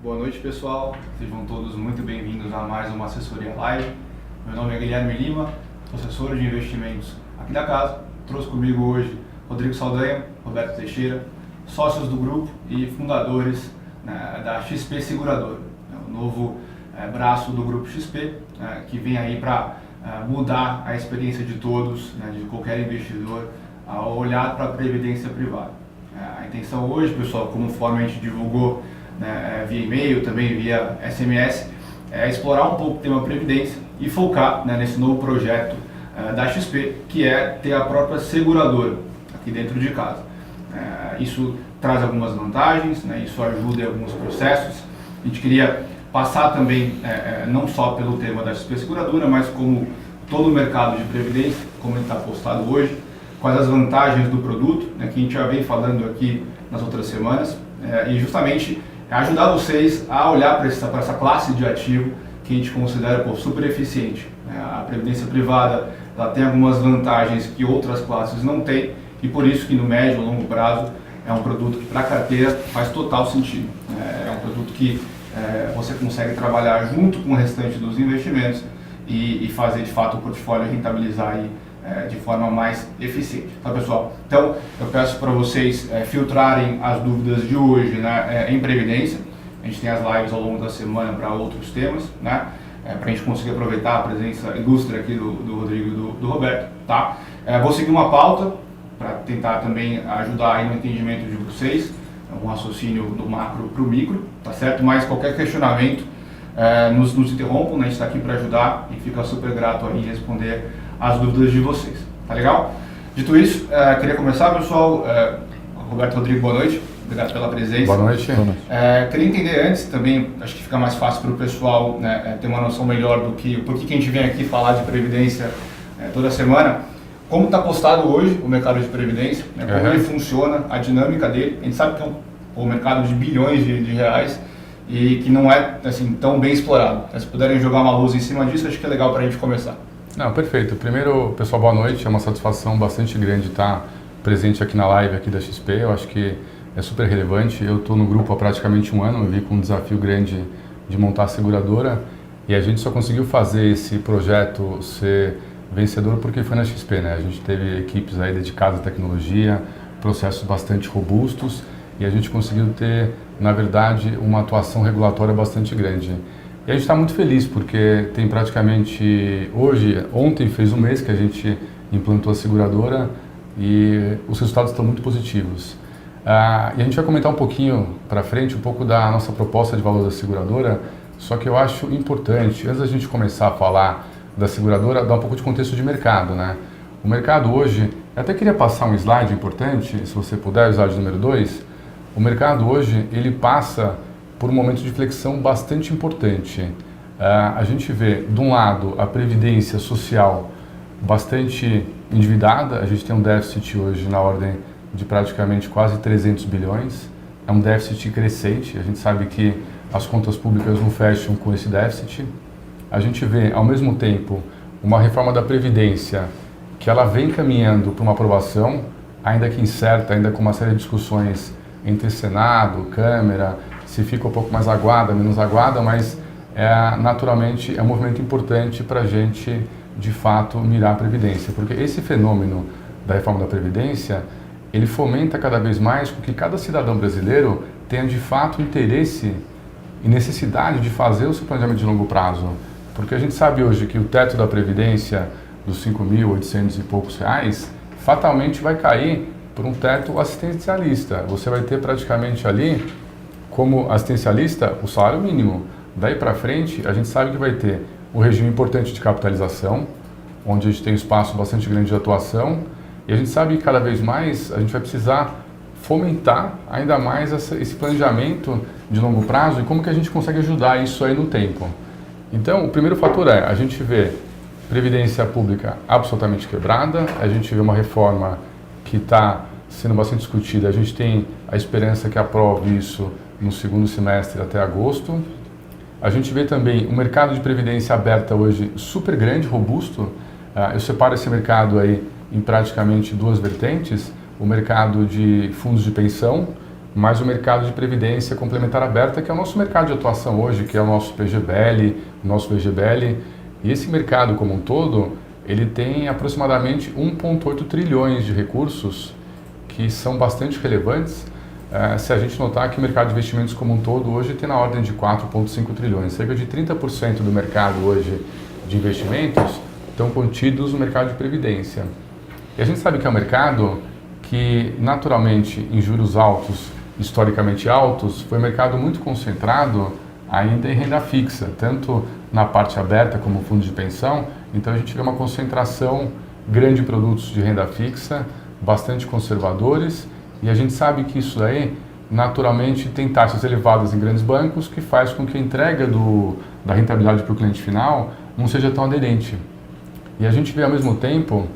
Boa noite, pessoal. Sejam todos muito bem-vindos a mais uma assessoria live. Meu nome é Guilherme Lima, sou assessor de investimentos aqui da casa. Trouxe comigo hoje Rodrigo Saldanha, Roberto Teixeira, sócios do grupo e fundadores da XP Seguradora, o novo braço do grupo XP, que vem aí para mudar a experiência de todos, de qualquer investidor, ao olhar para a previdência privada. A intenção hoje, pessoal, conforme a gente divulgou via e-mail, também via SMS, é explorar um pouco o tema previdência e focar nesse novo projeto da XP, que é ter a própria seguradora aqui dentro de casa. Isso traz algumas vantagens, isso ajuda em alguns processos. A gente queria passar também, não só pelo tema da XP Seguradora, mas como todo o mercado de previdência, como ele está postado hoje, quais as vantagens do produto, que a gente já vem falando aqui nas outras semanas, e justamente ajudar vocês a olhar para essa classe de ativo que a gente considera super eficiente. A previdência privada ela tem algumas vantagens que outras classes não têm, e por isso que no médio e longo prazo é um produto que para a carteira faz total sentido. É um produto que você consegue trabalhar junto com o restante dos investimentos e fazer de fato o portfólio rentabilizar aí, de forma mais eficiente, tá, pessoal? Então eu peço para vocês filtrarem as dúvidas de hoje em previdência. A gente tem as lives ao longo da semana para outros temas, para a gente conseguir aproveitar a presença ilustre aqui do Rodrigo e do Roberto, tá? Vou seguir uma pauta para tentar também ajudar aí no entendimento de vocês, um raciocínio do macro para o micro, tá certo? Mas qualquer questionamento nos interrompam, a gente está aqui para ajudar e fica super grato aí em responder as dúvidas de vocês, tá legal? Dito isso, queria começar, pessoal. Roberto, Rodrigo, boa noite, obrigado pela presença. Boa noite. Queria entender antes também, acho que fica mais fácil para o pessoal ter uma noção melhor do que por que a gente vem aqui falar de previdência toda semana. Como está postado hoje o mercado de previdência, como ele funciona, a dinâmica dele. A gente sabe que é um mercado de bilhões de reais e que não é assim, tão bem explorado. Se puderem jogar uma luz em cima disso, acho que é legal para a gente começar. Não, perfeito. Primeiro, pessoal, boa noite. É uma satisfação bastante grande estar presente aqui na live aqui da XP. Eu acho que é super relevante. Eu estou no grupo há praticamente um ano, eu vi com um desafio grande de montar a seguradora e a gente só conseguiu fazer esse projeto ser vencedor porque foi na XP, A gente teve equipes aí dedicadas à tecnologia, processos bastante robustos e a gente conseguiu ter, na verdade, uma atuação regulatória bastante grande. E a gente está muito feliz porque tem praticamente ontem fez um mês que a gente implantou a seguradora e os resultados estão muito positivos. E a gente vai comentar um pouquinho para frente, um pouco da nossa proposta de valor da seguradora, só que eu acho importante, antes da gente começar a falar da seguradora, dar um pouco de contexto de mercado, O mercado hoje, eu até queria passar um slide importante, se você puder, o slide número 2. O mercado hoje, ele passa por um momento de flexão bastante importante. A gente vê, de um lado, a previdência social bastante endividada, a gente tem um déficit hoje na ordem de praticamente quase 300 bilhões, é um déficit crescente, a gente sabe que as contas públicas não fecham com esse déficit. A gente vê, ao mesmo tempo, uma reforma da Previdência que ela vem caminhando para uma aprovação, ainda que incerta, ainda com uma série de discussões entre Senado, Câmara, se fica um pouco mais aguada, menos aguada, mas naturalmente é um movimento importante para a gente, de fato, mirar a Previdência. Porque esse fenômeno da reforma da Previdência, ele fomenta cada vez mais com que cada cidadão brasileiro tenha, de fato, interesse e necessidade de fazer o seu planejamento de longo prazo. Porque a gente sabe hoje que o teto da Previdência dos 5.800 e poucos reais, fatalmente vai cair por um teto assistencialista. Você vai ter praticamente ali, como assistencialista, o salário mínimo. Daí para frente, a gente sabe que vai ter um regime importante de capitalização, onde a gente tem um espaço bastante grande de atuação, e a gente sabe que cada vez mais a gente vai precisar fomentar ainda mais esse planejamento de longo prazo e como que a gente consegue ajudar isso aí no tempo. Então, o primeiro fator a gente vê previdência pública absolutamente quebrada, a gente vê uma reforma que está sendo bastante discutida, a gente tem a esperança que aprove isso no segundo semestre até agosto. A gente vê também um mercado de previdência aberta hoje super grande, robusto. Eu separo esse mercado aí em praticamente duas vertentes, o mercado de fundos de pensão mas o mercado de previdência complementar aberta, que é o nosso mercado de atuação hoje, que é o nosso PGBL, o nosso VGBL. E esse mercado como um todo, ele tem aproximadamente 1,8 trilhões de recursos que são bastante relevantes. Se a gente notar que o mercado de investimentos como um todo hoje tem na ordem de 4,5 trilhões, cerca de 30% do mercado hoje de investimentos estão contidos no mercado de previdência. E a gente sabe que é um mercado que naturalmente em juros altos, historicamente altos, foi um mercado muito concentrado ainda em renda fixa, tanto na parte aberta como fundo de pensão. Então a gente vê uma concentração grande de produtos de renda fixa, bastante conservadores, e a gente sabe que isso daí naturalmente tem taxas elevadas em grandes bancos, que faz com que a entrega da rentabilidade para o cliente final não seja tão aderente. E a gente vê ao mesmo tempo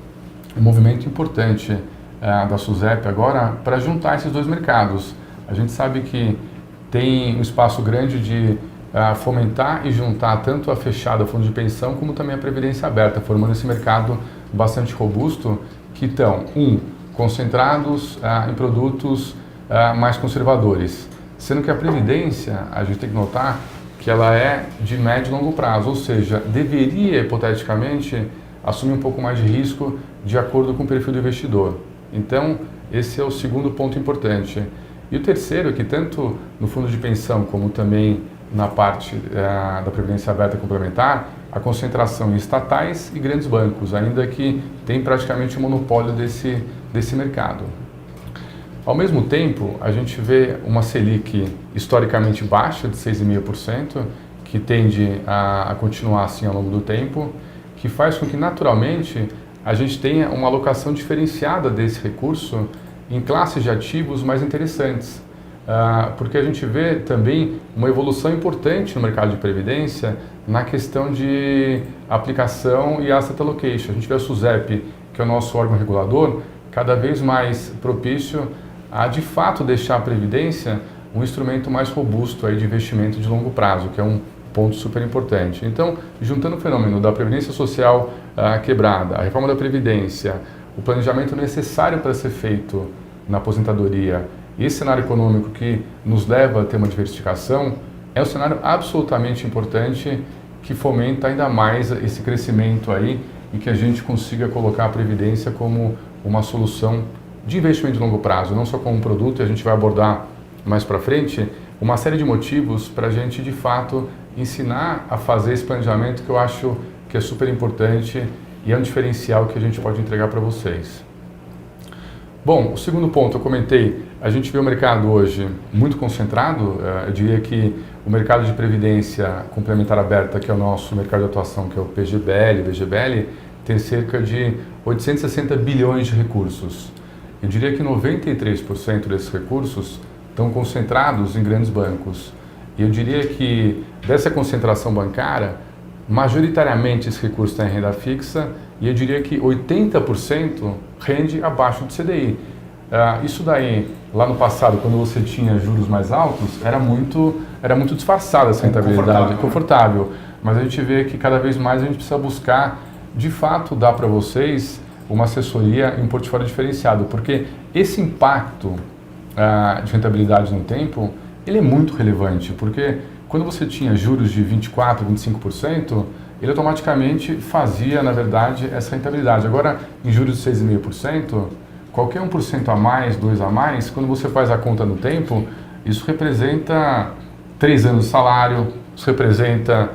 um movimento importante da SUSEP agora para juntar esses dois mercados. A gente sabe que tem um espaço grande de fomentar e juntar tanto a fechada fundo de pensão como também a previdência aberta, formando esse mercado bastante robusto que estão, concentrados em produtos mais conservadores. Sendo que a previdência, a gente tem que notar que ela é de médio e longo prazo, ou seja, deveria hipoteticamente assumir um pouco mais de risco de acordo com o perfil do investidor. Então, esse é o segundo ponto importante. E o terceiro é que tanto no fundo de pensão como também na parte da previdência aberta complementar, a concentração em estatais e grandes bancos, ainda que tem praticamente um monopólio desse mercado. Ao mesmo tempo, a gente vê uma Selic historicamente baixa, de 6,5%, que tende a continuar assim ao longo do tempo, que faz com que naturalmente a gente tenha uma alocação diferenciada desse recurso em classes de ativos mais interessantes. Porque a gente vê também uma evolução importante no mercado de previdência na questão de aplicação e asset allocation. A gente vê a SUSEP, que é o nosso órgão regulador, cada vez mais propício a de fato deixar a previdência um instrumento mais robusto aí de investimento de longo prazo, que é um ponto super importante. Então, juntando o fenômeno da previdência social quebrada, a reforma da previdência, o planejamento necessário para ser feito na aposentadoria e esse cenário econômico que nos leva a ter uma diversificação, é um cenário absolutamente importante que fomenta ainda mais esse crescimento aí e que a gente consiga colocar a previdência como uma solução de investimento de longo prazo, não só como um produto, e a gente vai abordar mais para frente, uma série de motivos para a gente de fato ensinar a fazer esse planejamento que eu acho que é super importante e é um diferencial que a gente pode entregar para vocês. Bom, o segundo ponto, eu comentei, a gente vê o mercado hoje muito concentrado, eu diria que o mercado de previdência complementar aberta, que é o nosso mercado de atuação, que é o PGBL, VGBL, tem cerca de 860 bilhões de recursos. Eu diria que 93% desses recursos estão concentrados em grandes bancos. E eu diria que dessa concentração bancária, majoritariamente esse recurso está em renda fixa e eu diria que 80% rende abaixo do CDI. Isso daí, lá no passado, quando você tinha juros mais altos, era muito disfarçada essa rentabilidade, confortável. Mas a gente vê que cada vez mais a gente precisa buscar, de fato, dar para vocês uma assessoria em um portfólio diferenciado, porque esse impacto de rentabilidade no tempo, ele é muito relevante, porque quando você tinha juros de 24%, 25%, ele automaticamente fazia, na verdade, essa rentabilidade. Agora, em juros de 6,5%, qualquer 1% a mais, 2% a mais, quando você faz a conta no tempo, isso representa 3 anos de salário, isso representa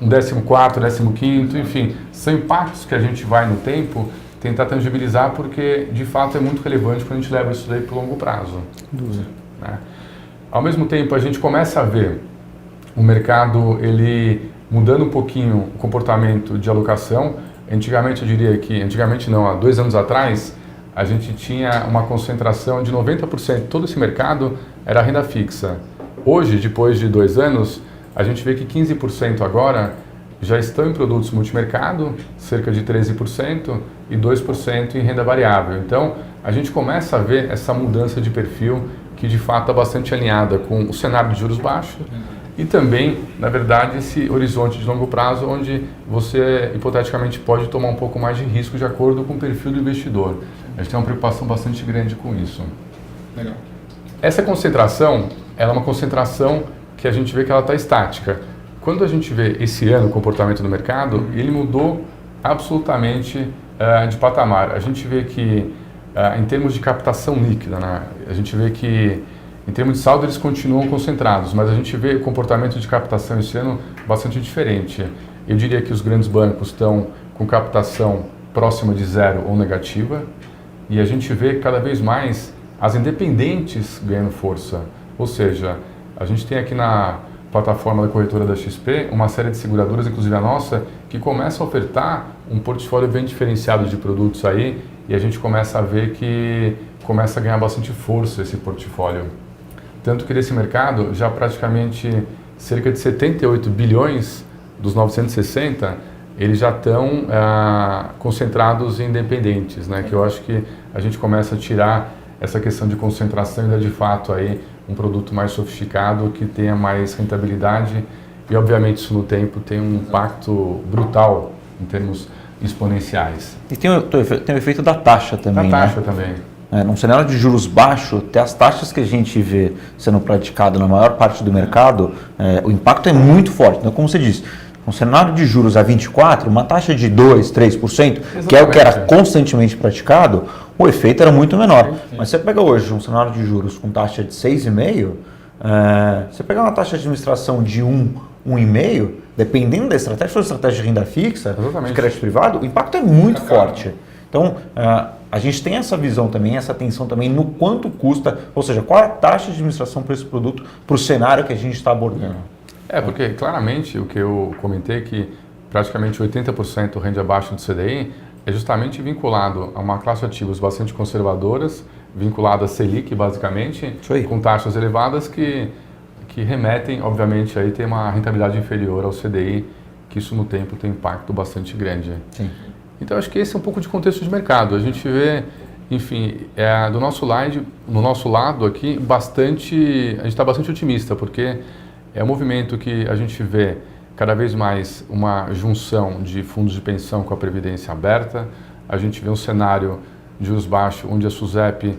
um 14º, 15º, enfim, são impactos que a gente vai no tempo tentar tangibilizar, porque de fato é muito relevante quando a gente leva isso daí para o longo prazo. Né? Ao mesmo tempo, a gente começa a ver o mercado ele mudando um pouquinho o comportamento de alocação. Antigamente, eu diria que, antigamente não, há 2 anos atrás, a gente tinha uma concentração de 90%, todo esse mercado era renda fixa. Hoje, depois de 2 anos, a gente vê que 15% agora já estão em produtos multimercado, cerca de 13%, e 2% em renda variável. Então, a gente começa a ver essa mudança de perfil que de fato está bastante alinhada com o cenário de juros baixos e também, na verdade, esse horizonte de longo prazo onde você hipoteticamente pode tomar um pouco mais de risco de acordo com o perfil do investidor. A gente tem uma preocupação bastante grande com isso. Legal. Essa concentração, ela é uma concentração que a gente vê que ela está estática. Quando a gente vê esse ano o comportamento do mercado, ele mudou absolutamente de patamar. A gente vê que, em termos de captação líquida, né, a gente vê que, em termos de saldo, eles continuam concentrados, mas a gente vê o comportamento de captação esse ano bastante diferente. Eu diria que os grandes bancos estão com captação próxima de zero ou negativa, e a gente vê cada vez mais as independentes ganhando força. Ou seja, a gente tem aqui na plataforma da corretora da XP uma série de seguradoras, inclusive a nossa, que começa a ofertar um portfólio bem diferenciado de produtos aí, e a gente começa a ver que começa a ganhar bastante força esse portfólio. Tanto que nesse mercado, já praticamente cerca de 78 bilhões dos 960, eles já estão concentrados em independentes, né? Que eu acho que a gente começa a tirar essa questão de concentração e dar de fato aí um produto mais sofisticado que tenha mais rentabilidade, e obviamente isso no tempo tem um impacto brutal em termos exponenciais. E tem o efeito da taxa também, da taxa né? também. Num cenário de juros baixos, até as taxas que a gente vê sendo praticado na maior parte do mercado, o impacto é muito forte. Então, como você disse, um cenário de juros a 24, uma taxa de 2%, 3%, Exatamente. que é o que era constantemente praticado, o efeito era muito menor. Mas você pega hoje um cenário de juros com taxa de 6,5%, você pegar uma taxa de administração de 1,5%, dependendo da estratégia, se for estratégia de renda fixa, Exatamente. de crédito privado, o impacto é muito forte. Então, a gente tem essa visão também, essa atenção também no quanto custa, ou seja, qual é a taxa de administração para esse produto, para o cenário que a gente está abordando. Porque claramente o que eu comentei, que praticamente 80% rende abaixo do CDI, é justamente vinculado a uma classe de ativos bastante conservadoras, vinculada a Selic basicamente, com taxas elevadas que remetem, obviamente, aí tem uma rentabilidade inferior ao CDI, que isso no tempo tem impacto bastante grande. Sim. Então acho que esse é um pouco de contexto de mercado. A gente vê, enfim, do nosso lado aqui, a gente está bastante otimista, porque é um movimento que a gente vê cada vez mais uma junção de fundos de pensão com a previdência aberta. A gente vê um cenário de juros baixos, onde a SUSEP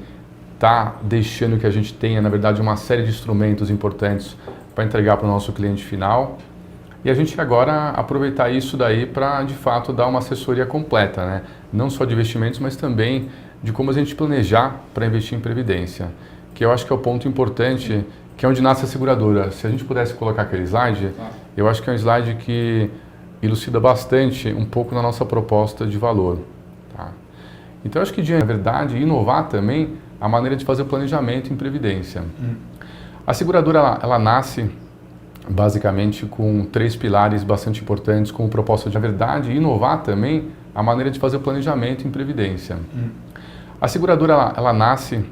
está deixando que a gente tenha, na verdade, uma série de instrumentos importantes para entregar para o nosso cliente final. E a gente agora aproveitar isso daí para, de fato, dar uma assessoria completa, né? Não só de investimentos, mas também de como a gente planejar para investir em previdência, que eu acho que é o ponto importante, que é onde nasce a seguradora. Se a gente pudesse colocar aquele slide, eu acho que é um slide que elucida bastante um pouco na nossa proposta de valor. Tá? Então, eu acho que, na verdade, inovar também a maneira de fazer planejamento em previdência. A seguradora, ela nasce basicamente com 3 pilares bastante importantes, com proposta de, na verdade, inovar também a maneira de fazer planejamento em previdência. A seguradora, ela nasce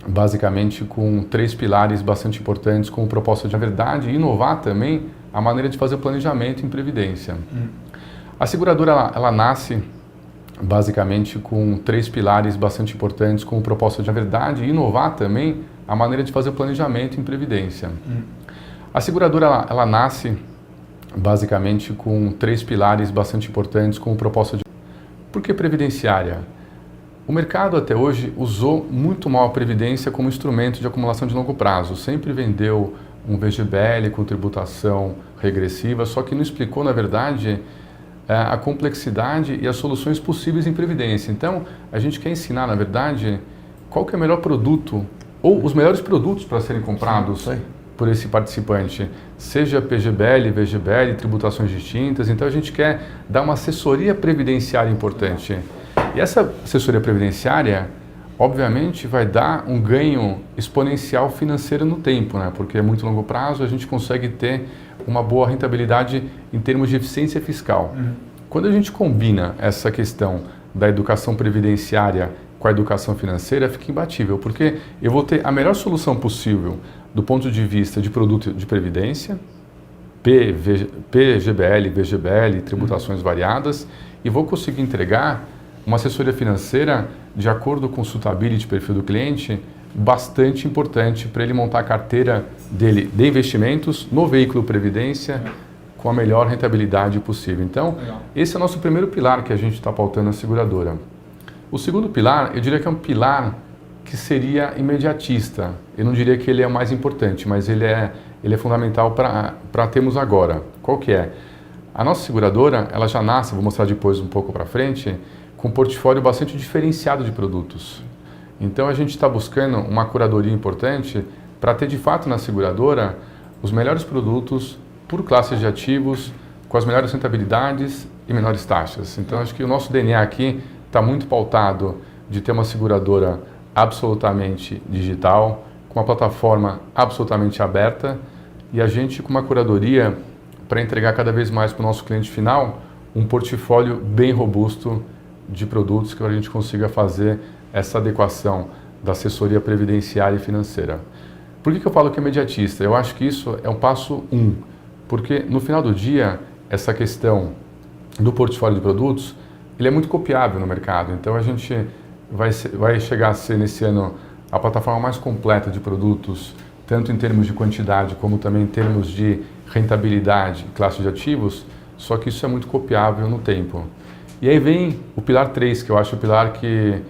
basicamente com 3 pilares bastante importantes, com proposta de, na verdade, inovar também a maneira de fazer planejamento em previdência. A seguradora, ela nasce basicamente com 3 pilares bastante importantes, com proposta de, na verdade, inovar também a maneira de fazer planejamento em previdência. A seguradora, ela nasce basicamente com 3 pilares bastante importantes, com proposta de... Por que previdenciária? O mercado até hoje usou muito mal a previdência como instrumento de acumulação de longo prazo. Sempre vendeu um VGBL com tributação regressiva, só que não explicou, na verdade, a complexidade e as soluções possíveis em previdência. Então, a gente quer ensinar, na verdade, qual que é o melhor produto, ou os melhores produtos para serem comprados por esse participante, seja PGBL, VGBL, tributações distintas. Então, a gente quer dar uma assessoria previdenciária importante. E essa assessoria previdenciária, obviamente, vai dar um ganho exponencial financeiro no tempo, né? Porque é muito longo prazo, a gente consegue ter uma boa rentabilidade em termos de eficiência fiscal. Quando a gente combina essa questão da educação previdenciária com a educação financeira, fica imbatível, porque eu vou ter a melhor solução possível do ponto de vista de produto de previdência, PGBL, VGBL, tributações variadas, e vou conseguir entregar uma assessoria financeira de acordo com o suitability, perfil do cliente, bastante importante para ele montar a carteira dele de investimentos no veículo previdência com a melhor rentabilidade possível. Então, esse é o nosso primeiro pilar que a gente está pautando na seguradora. O segundo pilar, eu diria que é um pilar que seria imediatista. Eu não diria que ele é o mais importante, mas ele é fundamental para termos agora. Qual que é? A nossa seguradora, ela já nasce, vou mostrar depois um pouco para frente, com um portfólio bastante diferenciado de produtos. Então a gente está buscando uma curadoria importante para ter de fato na seguradora os melhores produtos por classes de ativos, com as melhores rentabilidades e menores taxas. Então acho que o nosso DNA aqui está muito pautado de ter uma seguradora absolutamente digital, com uma plataforma absolutamente aberta e a gente com uma curadoria para entregar cada vez mais para o nosso cliente final um portfólio bem robusto de produtos que a gente consiga fazer essa adequação da assessoria previdenciária e financeira. Por que eu falo que é imediatista? Eu acho que isso é um passo 1, porque no final do dia, essa questão do portfólio de produtos, ele é muito copiável no mercado, então a gente vai chegar a ser nesse ano a plataforma mais completa de produtos, tanto em termos de quantidade como também em termos de rentabilidade e classe de ativos, só que isso é muito copiável no tempo. E aí vem o pilar 3, que eu acho o pilar que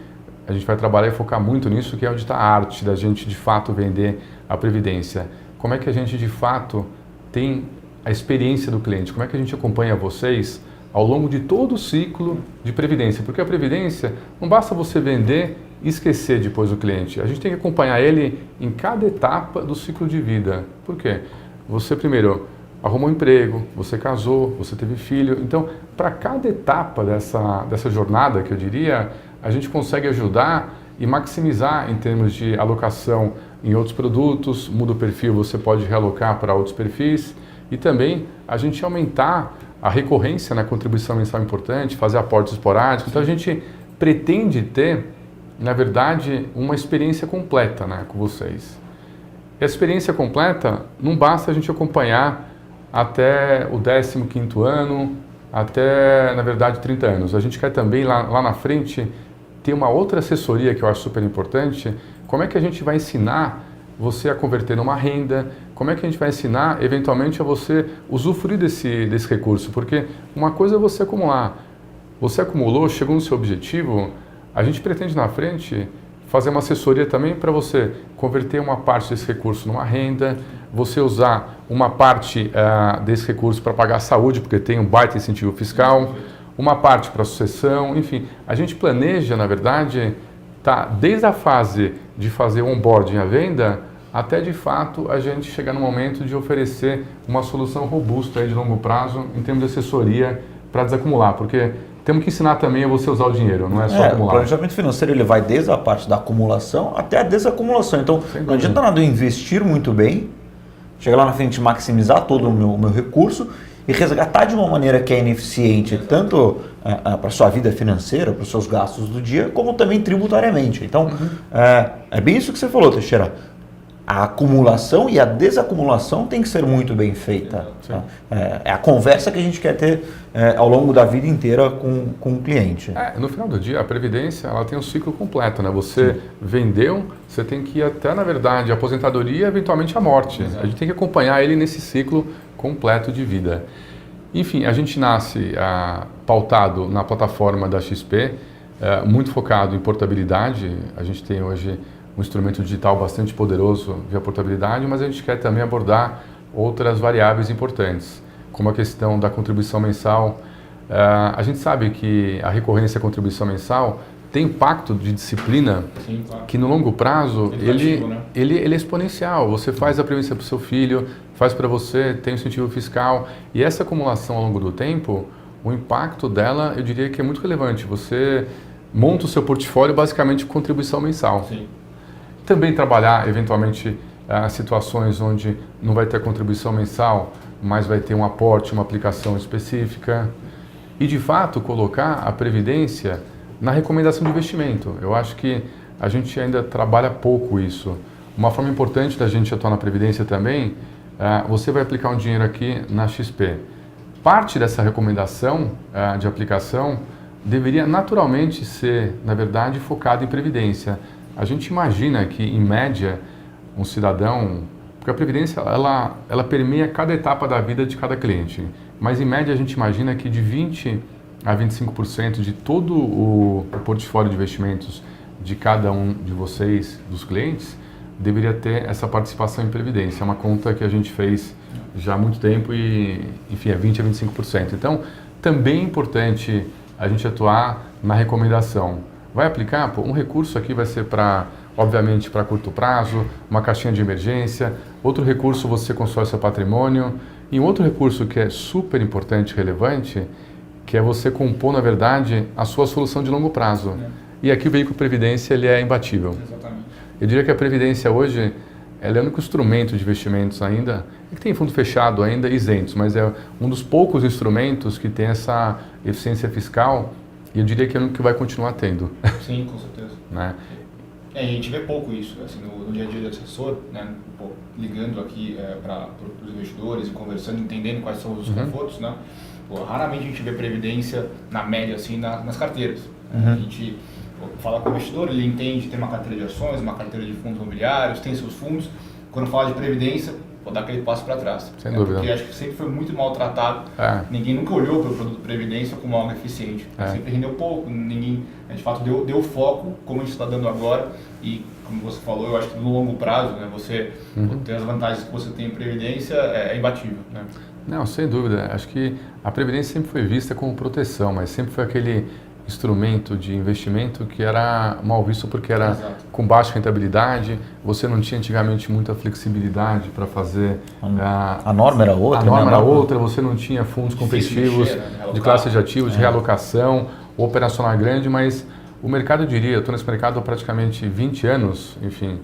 a gente vai trabalhar e focar muito nisso, que é onde está a arte da gente de fato vender a previdência. Como é que a gente de fato tem a experiência do cliente? Como é que a gente acompanha vocês ao longo de todo o ciclo de previdência? Porque a previdência não basta você vender e esquecer depois do cliente. A gente tem que acompanhar ele em cada etapa do ciclo de vida. Por quê? Você primeiro arrumou um emprego, você casou, você teve filho. Então, para cada etapa dessa jornada, que eu diria, a gente consegue ajudar e maximizar em termos de alocação em outros produtos, muda o perfil, você pode realocar para outros perfis e também a gente aumentar a recorrência na contribuição mensal importante, fazer aportes esporádicos. Então a gente pretende ter, na verdade, uma experiência completa, né, com vocês. E a experiência completa não basta a gente acompanhar até o 15º ano, até, na verdade, 30 anos. A gente quer também, lá na frente, ter uma outra assessoria que eu acho super importante. Como é que a gente vai ensinar você a converter numa renda? Como é que a gente vai ensinar, eventualmente, a você usufruir desse recurso? Porque uma coisa é você acumular. Você acumulou, chegou no seu objetivo, a gente pretende, na frente, fazer uma assessoria também para você converter uma parte desse recurso numa renda, você usar uma parte desse recurso para pagar a saúde, porque tem um baita incentivo fiscal, uma parte para sucessão, enfim. A gente planeja, na verdade, desde a fase de fazer o onboarding à venda, até de fato a gente chegar no momento de oferecer uma solução robusta aí de longo prazo em termos de assessoria para desacumular, porque temos que ensinar também a você usar o dinheiro, não é só acumular. O planejamento financeiro ele vai desde a parte da acumulação até a desacumulação. Então, não adianta nada eu investir muito bem, chegar lá na frente, maximizar todo o meu recurso e resgatar de uma maneira que é ineficiente, tanto para a sua vida financeira, para os seus gastos do dia, como também tributariamente. Então, é bem isso que você falou, Teixeira. A acumulação e a desacumulação tem que ser muito bem feita. Tá? É a conversa que a gente quer ter ao longo da vida inteira com o cliente. No final do dia, a Previdência ela tem um ciclo completo. Né? Você vendeu, você tem que ir até, na verdade, a aposentadoria e eventualmente a morte. Exato. A gente tem que acompanhar ele nesse ciclo completo de vida. Enfim, a gente nasce pautado na plataforma da XP, muito focado em portabilidade. A gente tem hoje um instrumento digital bastante poderoso via portabilidade, mas a gente quer também abordar outras variáveis importantes, como a questão da contribuição mensal. A gente sabe que a recorrência à contribuição mensal tem impacto de disciplina. Sim, claro. Que no longo prazo ele é exponencial. Você faz a previdência para o seu filho, faz para você, tem um incentivo fiscal, e essa acumulação ao longo do tempo, o impacto dela eu diria que é muito relevante. Você monta o seu portfólio basicamente com contribuição mensal. Sim. Também trabalhar, eventualmente, situações onde não vai ter contribuição mensal, mas vai ter um aporte, uma aplicação específica. E, de fato, colocar a Previdência na recomendação de investimento. Eu acho que a gente ainda trabalha pouco isso. Uma forma importante da gente atuar na Previdência também, você vai aplicar um dinheiro aqui na XP. Parte dessa recomendação de aplicação deveria naturalmente ser, na verdade, focada em Previdência. A gente imagina que, em média, um cidadão... Porque a Previdência, ela permeia cada etapa da vida de cada cliente. Mas, em média, a gente imagina que de 20% a 25% de todo o portfólio de investimentos de cada um de vocês, dos clientes, deveria ter essa participação em previdência. É uma conta que a gente fez já há muito tempo e, enfim, é 20% a 25%. Então, também é importante a gente atuar na recomendação. Vai aplicar? Pô, um recurso aqui vai ser para, obviamente, para curto prazo, uma caixinha de emergência. Outro recurso você constrói seu patrimônio. E um outro recurso que é super importante e relevante, que é você compor, na verdade, a sua solução de longo prazo. E aqui o veículo Previdência ele é imbatível. Exatamente. Eu diria que a Previdência hoje ela é o único instrumento de investimentos ainda, que tem fundo fechado ainda isentos, mas é um dos poucos instrumentos que tem essa eficiência fiscal e eu diria que é o único que vai continuar tendo. Sim, com certeza. Né? A gente vê pouco isso assim, no dia a dia do assessor, né? Pô, ligando aqui para os investidores e conversando, entendendo quais são os confortos, né? Pô, raramente a gente vê previdência na média assim nas carteiras. A gente fala com o investidor, ele entende, tem uma carteira de ações, uma carteira de fundos imobiliários, tem seus fundos. Quando fala de previdência, pode dar aquele passo para trás. Sem dúvida. Porque acho que sempre foi muito maltratado. Ninguém nunca olhou para o produto de previdência como algo eficiente. Sempre rendeu pouco, ninguém, de fato, deu foco, como a gente está dando agora. E, como você falou, eu acho que no longo prazo, né, você ter as vantagens que você tem em previdência é imbatível. Né? Não, sem dúvida. Acho que a previdência sempre foi vista como proteção, mas sempre foi aquele instrumento de investimento que era mal visto porque era com baixa rentabilidade, você não tinha antigamente muita flexibilidade para fazer... A norma era outra. A norma era outra, você não tinha fundos competitivos de classe de ativos, de realocação, o operacional grande, mas o mercado, eu diria, eu estou nesse mercado há praticamente 20 anos, enfim,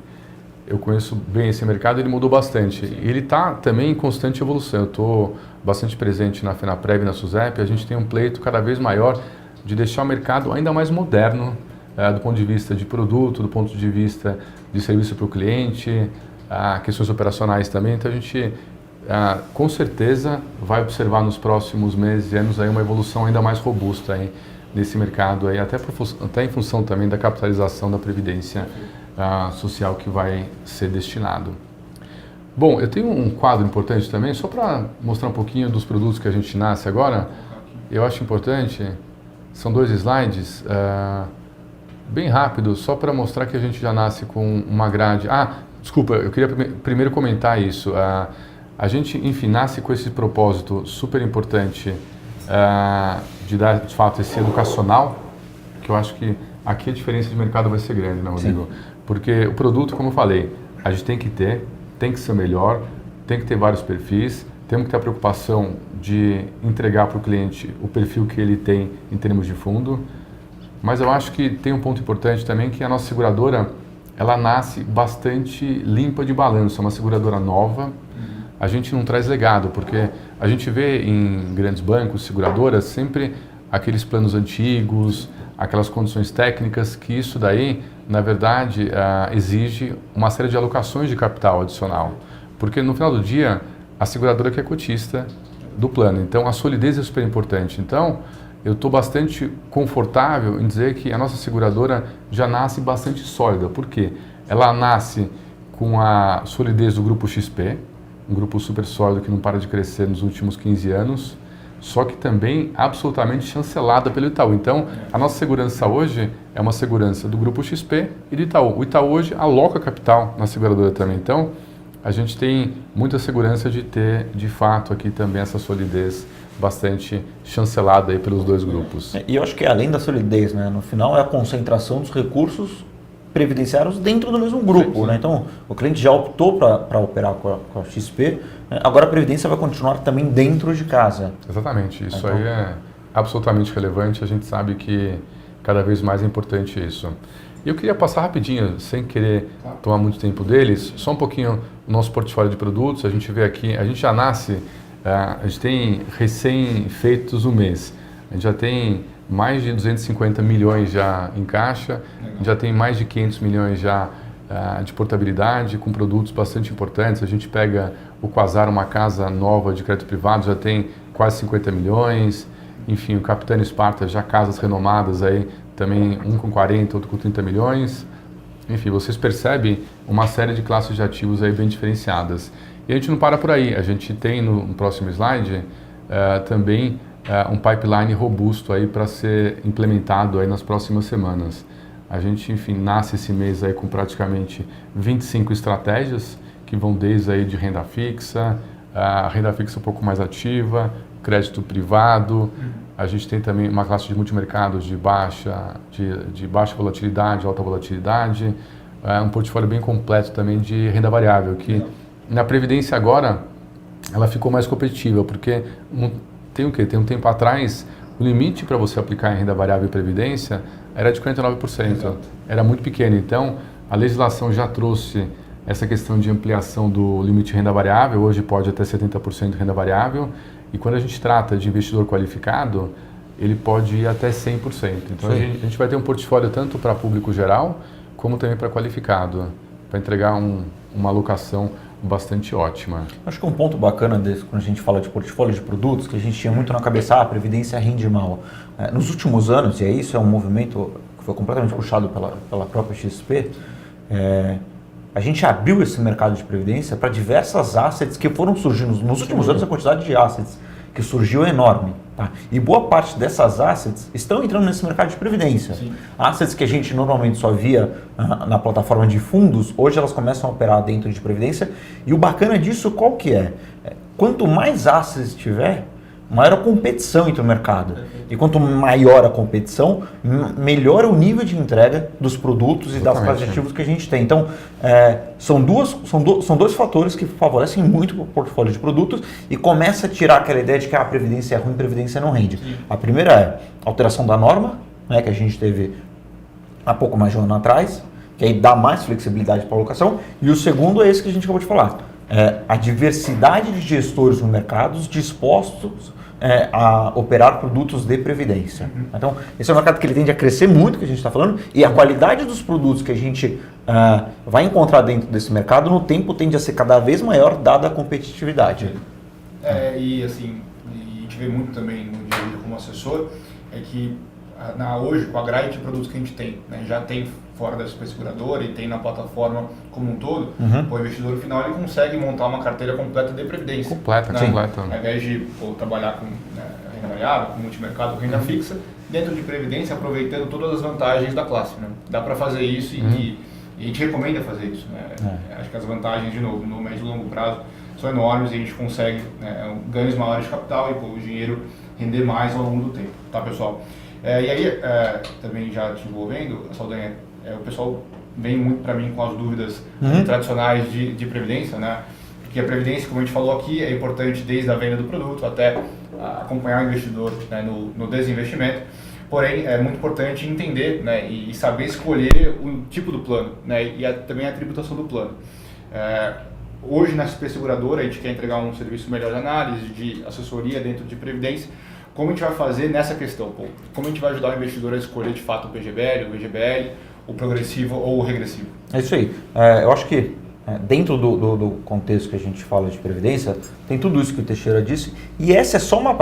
eu conheço bem esse mercado, ele mudou bastante. E ele está também em constante evolução. Eu estou bastante presente na FENAPREV e na SUSEP, a gente tem um pleito cada vez maior de deixar o mercado ainda mais moderno do ponto de vista de produto, do ponto de vista de serviço para o cliente, questões operacionais também. Então a gente com certeza vai observar nos próximos meses e anos aí uma evolução ainda mais robusta aí nesse mercado, aí, até em função também da capitalização da Previdência Social que vai ser destinado. Bom, eu tenho um quadro importante também, só para mostrar um pouquinho dos produtos que a gente nasce agora. Eu acho importante... São 2 slides, bem rápido, só para mostrar que a gente já nasce com uma grade. Desculpa, eu queria primeiro comentar isso. A gente, enfim, nasce com esse propósito super importante de dar, de fato, esse educacional, que eu acho que aqui a diferença de mercado vai ser grande, né, Rodrigo? Sim. Porque o produto, como eu falei, a gente tem que ser melhor, tem que ter vários perfis, temos que ter a preocupação de entregar para o cliente o perfil que ele tem em termos de fundo, mas eu acho que tem um ponto importante também que a nossa seguradora, ela nasce bastante limpa de balanço, é uma seguradora nova, a gente não traz legado, porque a gente vê em grandes bancos, seguradoras, sempre aqueles planos antigos, aquelas condições técnicas, que isso daí, na verdade, exige uma série de alocações de capital adicional, porque no final do dia, a seguradora que é cotista do plano. Então, a solidez é super importante. Então, eu estou bastante confortável em dizer que a nossa seguradora já nasce bastante sólida. Por quê? Ela nasce com a solidez do Grupo XP, um grupo super sólido que não para de crescer nos últimos 15 anos, só que também absolutamente chancelada pelo Itaú. Então, a nossa segurança hoje é uma segurança do Grupo XP e do Itaú. O Itaú hoje aloca capital na seguradora também. Então, a gente tem muita segurança de ter, de fato, aqui também essa solidez bastante chancelada aí pelos 2 grupos. E eu acho que além da solidez, né, no final é a concentração dos recursos previdenciários dentro do mesmo grupo. Sim. Né? Então, o cliente já optou para operar com a XP, né? Agora a Previdência vai continuar também dentro de casa. Exatamente, isso aí é absolutamente relevante, a gente sabe que cada vez mais é importante isso. Eu queria passar rapidinho, sem querer tomar muito tempo deles, só um pouquinho o nosso portfólio de produtos. A gente vê aqui, a gente já nasce, a gente tem recém-feitos um mês. A gente já tem mais de 250 milhões já em caixa, já tem mais de 500 milhões já de portabilidade, com produtos bastante importantes. A gente pega o Quasar, uma casa nova de crédito privado, já tem quase 50 milhões. Enfim, o Capitano Esparta, já casas renomadas aí, também um com 40, outro com 30 milhões. Enfim, vocês percebem uma série de classes de ativos aí bem diferenciadas. E a gente não para por aí, a gente tem no próximo slide também um pipeline robusto aí para ser implementado aí nas próximas semanas. A gente, enfim, nasce esse mês aí com praticamente 25 estratégias, que vão desde aí de renda fixa, a renda fixa um pouco mais ativa, crédito privado. A gente tem também uma classe de multimercados de baixa volatilidade, alta volatilidade, um portfólio bem completo também de renda variável, que na Previdência agora ela ficou mais competitiva, porque tem o quê? Tem um tempo atrás, o limite para você aplicar em renda variável e Previdência era de 49%, Exato. Era muito pequeno. Então, a legislação já trouxe essa questão de ampliação do limite de renda variável, hoje pode até 70% de renda variável, e quando a gente trata de investidor qualificado, ele pode ir até 100%. Então a gente vai ter um portfólio tanto para público geral, como também para qualificado, para entregar uma alocação bastante ótima. Acho que um ponto bacana desse, quando a gente fala de portfólio de produtos, que a gente tinha muito na cabeça, a Previdência rende mal. Nos últimos anos, e isso é um movimento que foi completamente puxado pela própria XP, a gente abriu esse mercado de previdência para diversas assets que foram surgindo. Nos últimos anos, a quantidade de assets que surgiu é enorme. Tá? E boa parte dessas assets estão entrando nesse mercado de previdência. Sim. Assets que a gente normalmente só via na plataforma de fundos, hoje elas começam a operar dentro de previdência. E o bacana disso qual que é? Quanto mais assets tiver, maior a competição entre o mercado. E quanto maior a competição, melhor o nível de entrega dos produtos e das classes de ativos que a gente tem. Então, são dois fatores que favorecem muito o portfólio de produtos e começa a tirar aquela ideia de que a Previdência é ruim, Previdência não rende. Sim. A primeira é a alteração da norma, né, que a gente teve há pouco mais de um ano atrás, que aí dá mais flexibilidade para a alocação. E o segundo é esse que a gente acabou de falar. A diversidade de gestores no mercado dispostos a operar produtos de previdência. Então, esse é um mercado que ele tende a crescer muito, que a gente está falando, e a qualidade dos produtos que a gente vai encontrar dentro desse mercado, no tempo, tende a ser cada vez maior, dada a competitividade. E assim, a gente vê muito também no dia a dia como assessor, é que hoje, com a grade de produtos que a gente tem, né, já tem fora da SP Seguradora e tem na plataforma como um todo, o investidor final ele consegue montar uma carteira completa de previdência. Completa. Ao invés de trabalhar com renda variável, com multimercado, com renda fixa, dentro de previdência, aproveitando todas as vantagens da classe. Né? Dá para fazer isso e a gente recomenda fazer isso. Né? Acho que as vantagens, de novo, no médio e longo prazo, são enormes e a gente consegue ganhos maiores de capital e o dinheiro render mais ao longo do tempo. Tá, pessoal? E aí, também já te envolvendo, Saldanha, o pessoal vem muito para mim com as dúvidas tradicionais de previdência, né? Porque a previdência, como a gente falou aqui, é importante desde a venda do produto até acompanhar o investidor, né, no desinvestimento. Porém, é muito importante entender, né, e saber escolher o tipo do plano, né, e também a tributação do plano. Hoje, na SP Seguradora, a gente quer entregar um serviço melhor de análise, de assessoria dentro de previdência. Como a gente vai fazer nessa questão? Como a gente vai ajudar o investidor a escolher de fato o PGBL, o VGBL, o progressivo ou o regressivo? É isso aí. Eu acho que dentro do contexto que a gente fala de previdência, tem tudo isso que o Teixeira disse, e essa é só uma...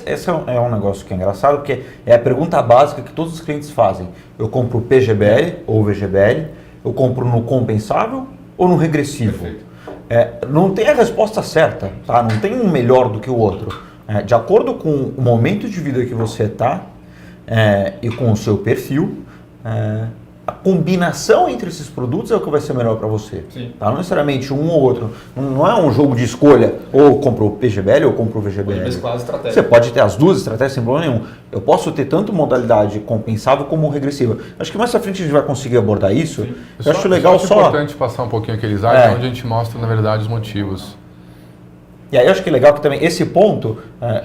esse é um negócio que é engraçado, porque é a pergunta básica que todos os clientes fazem. Eu compro o PGBL ou o VGBL, eu compro no compensável ou no regressivo? Não tem a resposta certa, tá? Não tem um melhor do que o outro. De acordo com o momento de vida que você está e com o seu perfil, a combinação entre esses produtos é o que vai ser melhor para você. Tá? Não necessariamente um ou outro. Não é um jogo de escolha, ou compro o PGBL ou compro o VGBL. Você pode ter as duas estratégias sem problema nenhum. Eu posso ter tanto modalidade compensável como regressiva. Acho que mais à frente a gente vai conseguir abordar isso. Eu acho legal só... É importante passar um pouquinho aquele slide onde a gente mostra, na verdade, os motivos. E aí eu acho que é legal que também esse ponto,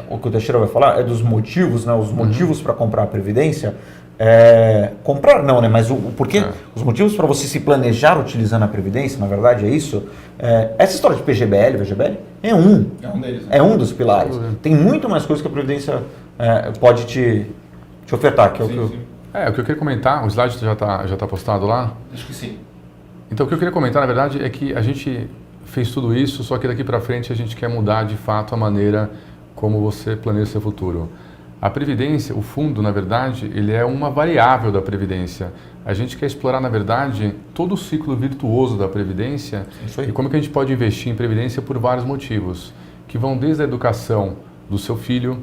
o que o Teixeira vai falar, é dos motivos, né? Os motivos para comprar a Previdência. Comprar não, né? Mas o porquê, os motivos para você se planejar utilizando a Previdência, na verdade é isso. Essa história de PGBL, VGBL, é um deles, né? É um dos pilares. Tem muito mais coisas que a Previdência pode te ofertar. Que é o que o que eu queria comentar, o slide já tá postado lá? Acho que sim. Então o que eu queria comentar, na verdade, é que a gente fez tudo isso, só que daqui para frente a gente quer mudar de fato a maneira como você planeja seu futuro. A Previdência, o fundo, na verdade, ele é uma variável da Previdência. A gente quer explorar, na verdade, todo o ciclo virtuoso da Previdência e como que a gente pode investir em Previdência por vários motivos, que vão desde a educação do seu filho,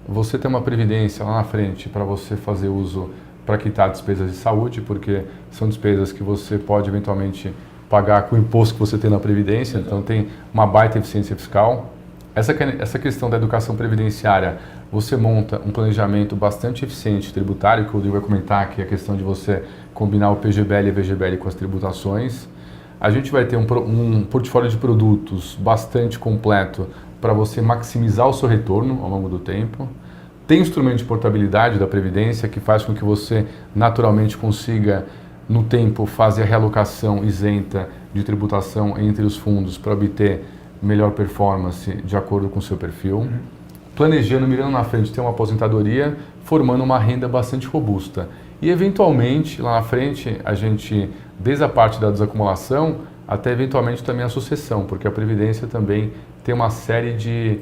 você ter uma Previdência lá na frente para você fazer uso para quitar despesas de saúde, porque são despesas que você pode eventualmente pagar com o imposto que você tem na Previdência, então tem uma baita eficiência fiscal. Essa questão da educação previdenciária, você monta um planejamento bastante eficiente tributário, que o Rodrigo vai comentar, que é a questão de você combinar o PGBL e VGBL com as tributações. A gente vai ter um portfólio de produtos bastante completo para você maximizar o seu retorno ao longo do tempo. Tem instrumento de portabilidade da Previdência, que faz com que você naturalmente consiga, no tempo, fazer a realocação isenta de tributação entre os fundos para obter melhor performance de acordo com o seu perfil. Planejando, mirando na frente, ter uma aposentadoria, formando uma renda bastante robusta. E, eventualmente, lá na frente, a gente, desde a parte da desacumulação, até eventualmente também a sucessão, porque a Previdência também tem uma série de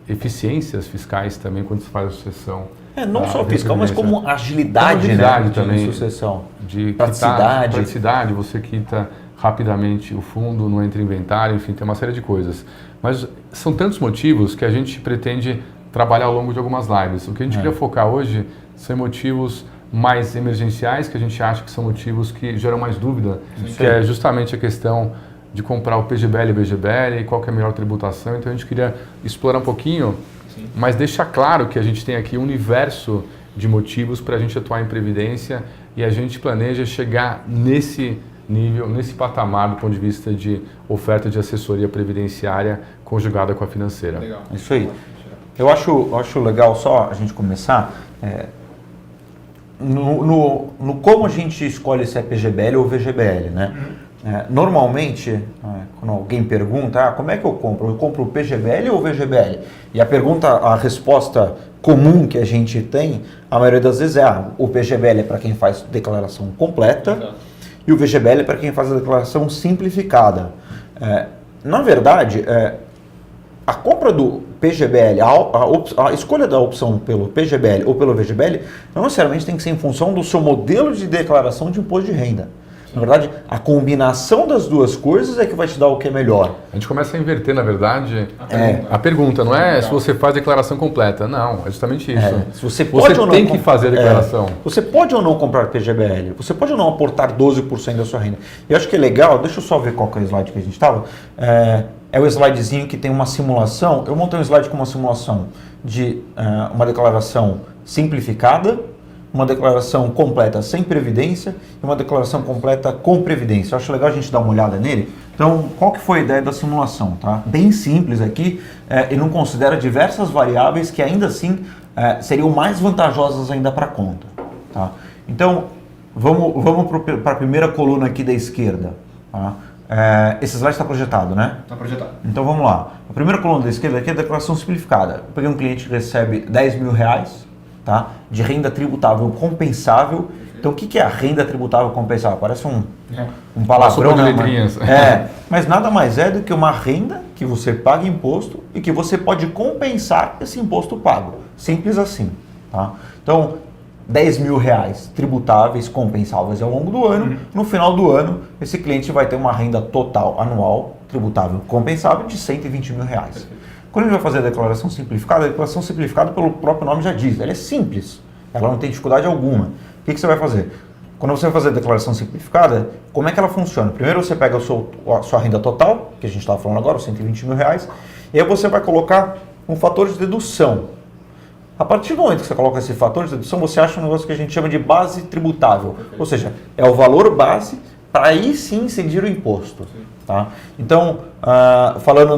eficiências fiscais também quando se faz a sucessão. Não só fiscal, mas como agilidade, né, também, de sucessão. De praticidade. Praticidade, você quita rapidamente o fundo, não entra em inventário, enfim, tem uma série de coisas. Mas são tantos motivos que a gente pretende trabalhar ao longo de algumas lives. O que a gente queria focar hoje são motivos mais emergenciais, que a gente acha que são motivos que geram mais dúvida, que é justamente a questão de comprar o PGBL e VGBL, qual que é a melhor tributação. Então a gente queria explorar um pouquinho, mas deixar claro que a gente tem aqui um universo de motivos para a gente atuar em Previdência e a gente planeja chegar nesse nível, nesse patamar do ponto de vista de oferta de assessoria previdenciária conjugada com a financeira. Legal. Isso aí. Eu acho legal só a gente começar no como a gente escolhe se é PGBL ou VGBL, né? Normalmente, quando alguém pergunta, como é que eu compro? Eu compro o PGBL ou o VGBL? E a resposta comum que a gente tem, a maioria das vezes o PGBL é para quem faz declaração completa e o VGBL é para quem faz a declaração simplificada. Na verdade, a compra do PGBL, a escolha da opção pelo PGBL ou pelo VGBL, não necessariamente tem que ser em função do seu modelo de declaração de imposto de renda. Na verdade, a combinação das duas coisas é que vai te dar o que é melhor. A gente começa a inverter, na verdade, a pergunta. Não é se você faz declaração completa. Não, é justamente isso. Se você pode ou não tem que fazer a declaração. Você pode ou não comprar PGBL. Você pode ou não aportar 12% da sua renda. E eu acho que é legal, deixa eu só ver qual que é o slide que a gente estava. É o slidezinho que tem uma simulação. Eu montei um slide com uma simulação de uma declaração simplificada, uma declaração completa sem previdência e uma declaração completa com previdência. Eu acho legal a gente dar uma olhada nele. Então, qual que foi a ideia da simulação? Tá? Bem simples aqui, e não considera diversas variáveis que ainda assim seriam mais vantajosas ainda para a conta. Tá? Então, vamos para a primeira coluna aqui da esquerda. Tá? Esse slide está projetado, né? Está projetado. Então vamos lá. A primeira coluna da esquerda aqui é a declaração simplificada. Eu peguei um cliente que recebe R$10 mil, tá? De renda tributável compensável. Então o que é a renda tributável compensável? Parece um palavrão, né? Mas nada mais é do que uma renda que você paga imposto e que você pode compensar esse imposto pago. Simples assim. Tá? Então, R$10 mil tributáveis, compensáveis ao longo do ano. No final do ano, esse cliente vai ter uma renda total anual tributável compensável de R$120 mil. Quando a gente vai fazer a declaração simplificada, pelo próprio nome já diz, ela é simples, ela não tem dificuldade alguma. O que você vai fazer? Quando você vai fazer a declaração simplificada, como é que ela funciona? Primeiro você pega a sua renda total, que a gente estava falando agora, os R$120 mil, e aí você vai colocar um fator de dedução. A partir do momento que você coloca esse fator de dedução, você acha um negócio que a gente chama de base tributável. Ou seja, é o valor base para aí sim incidir o imposto. Tá? Então, falando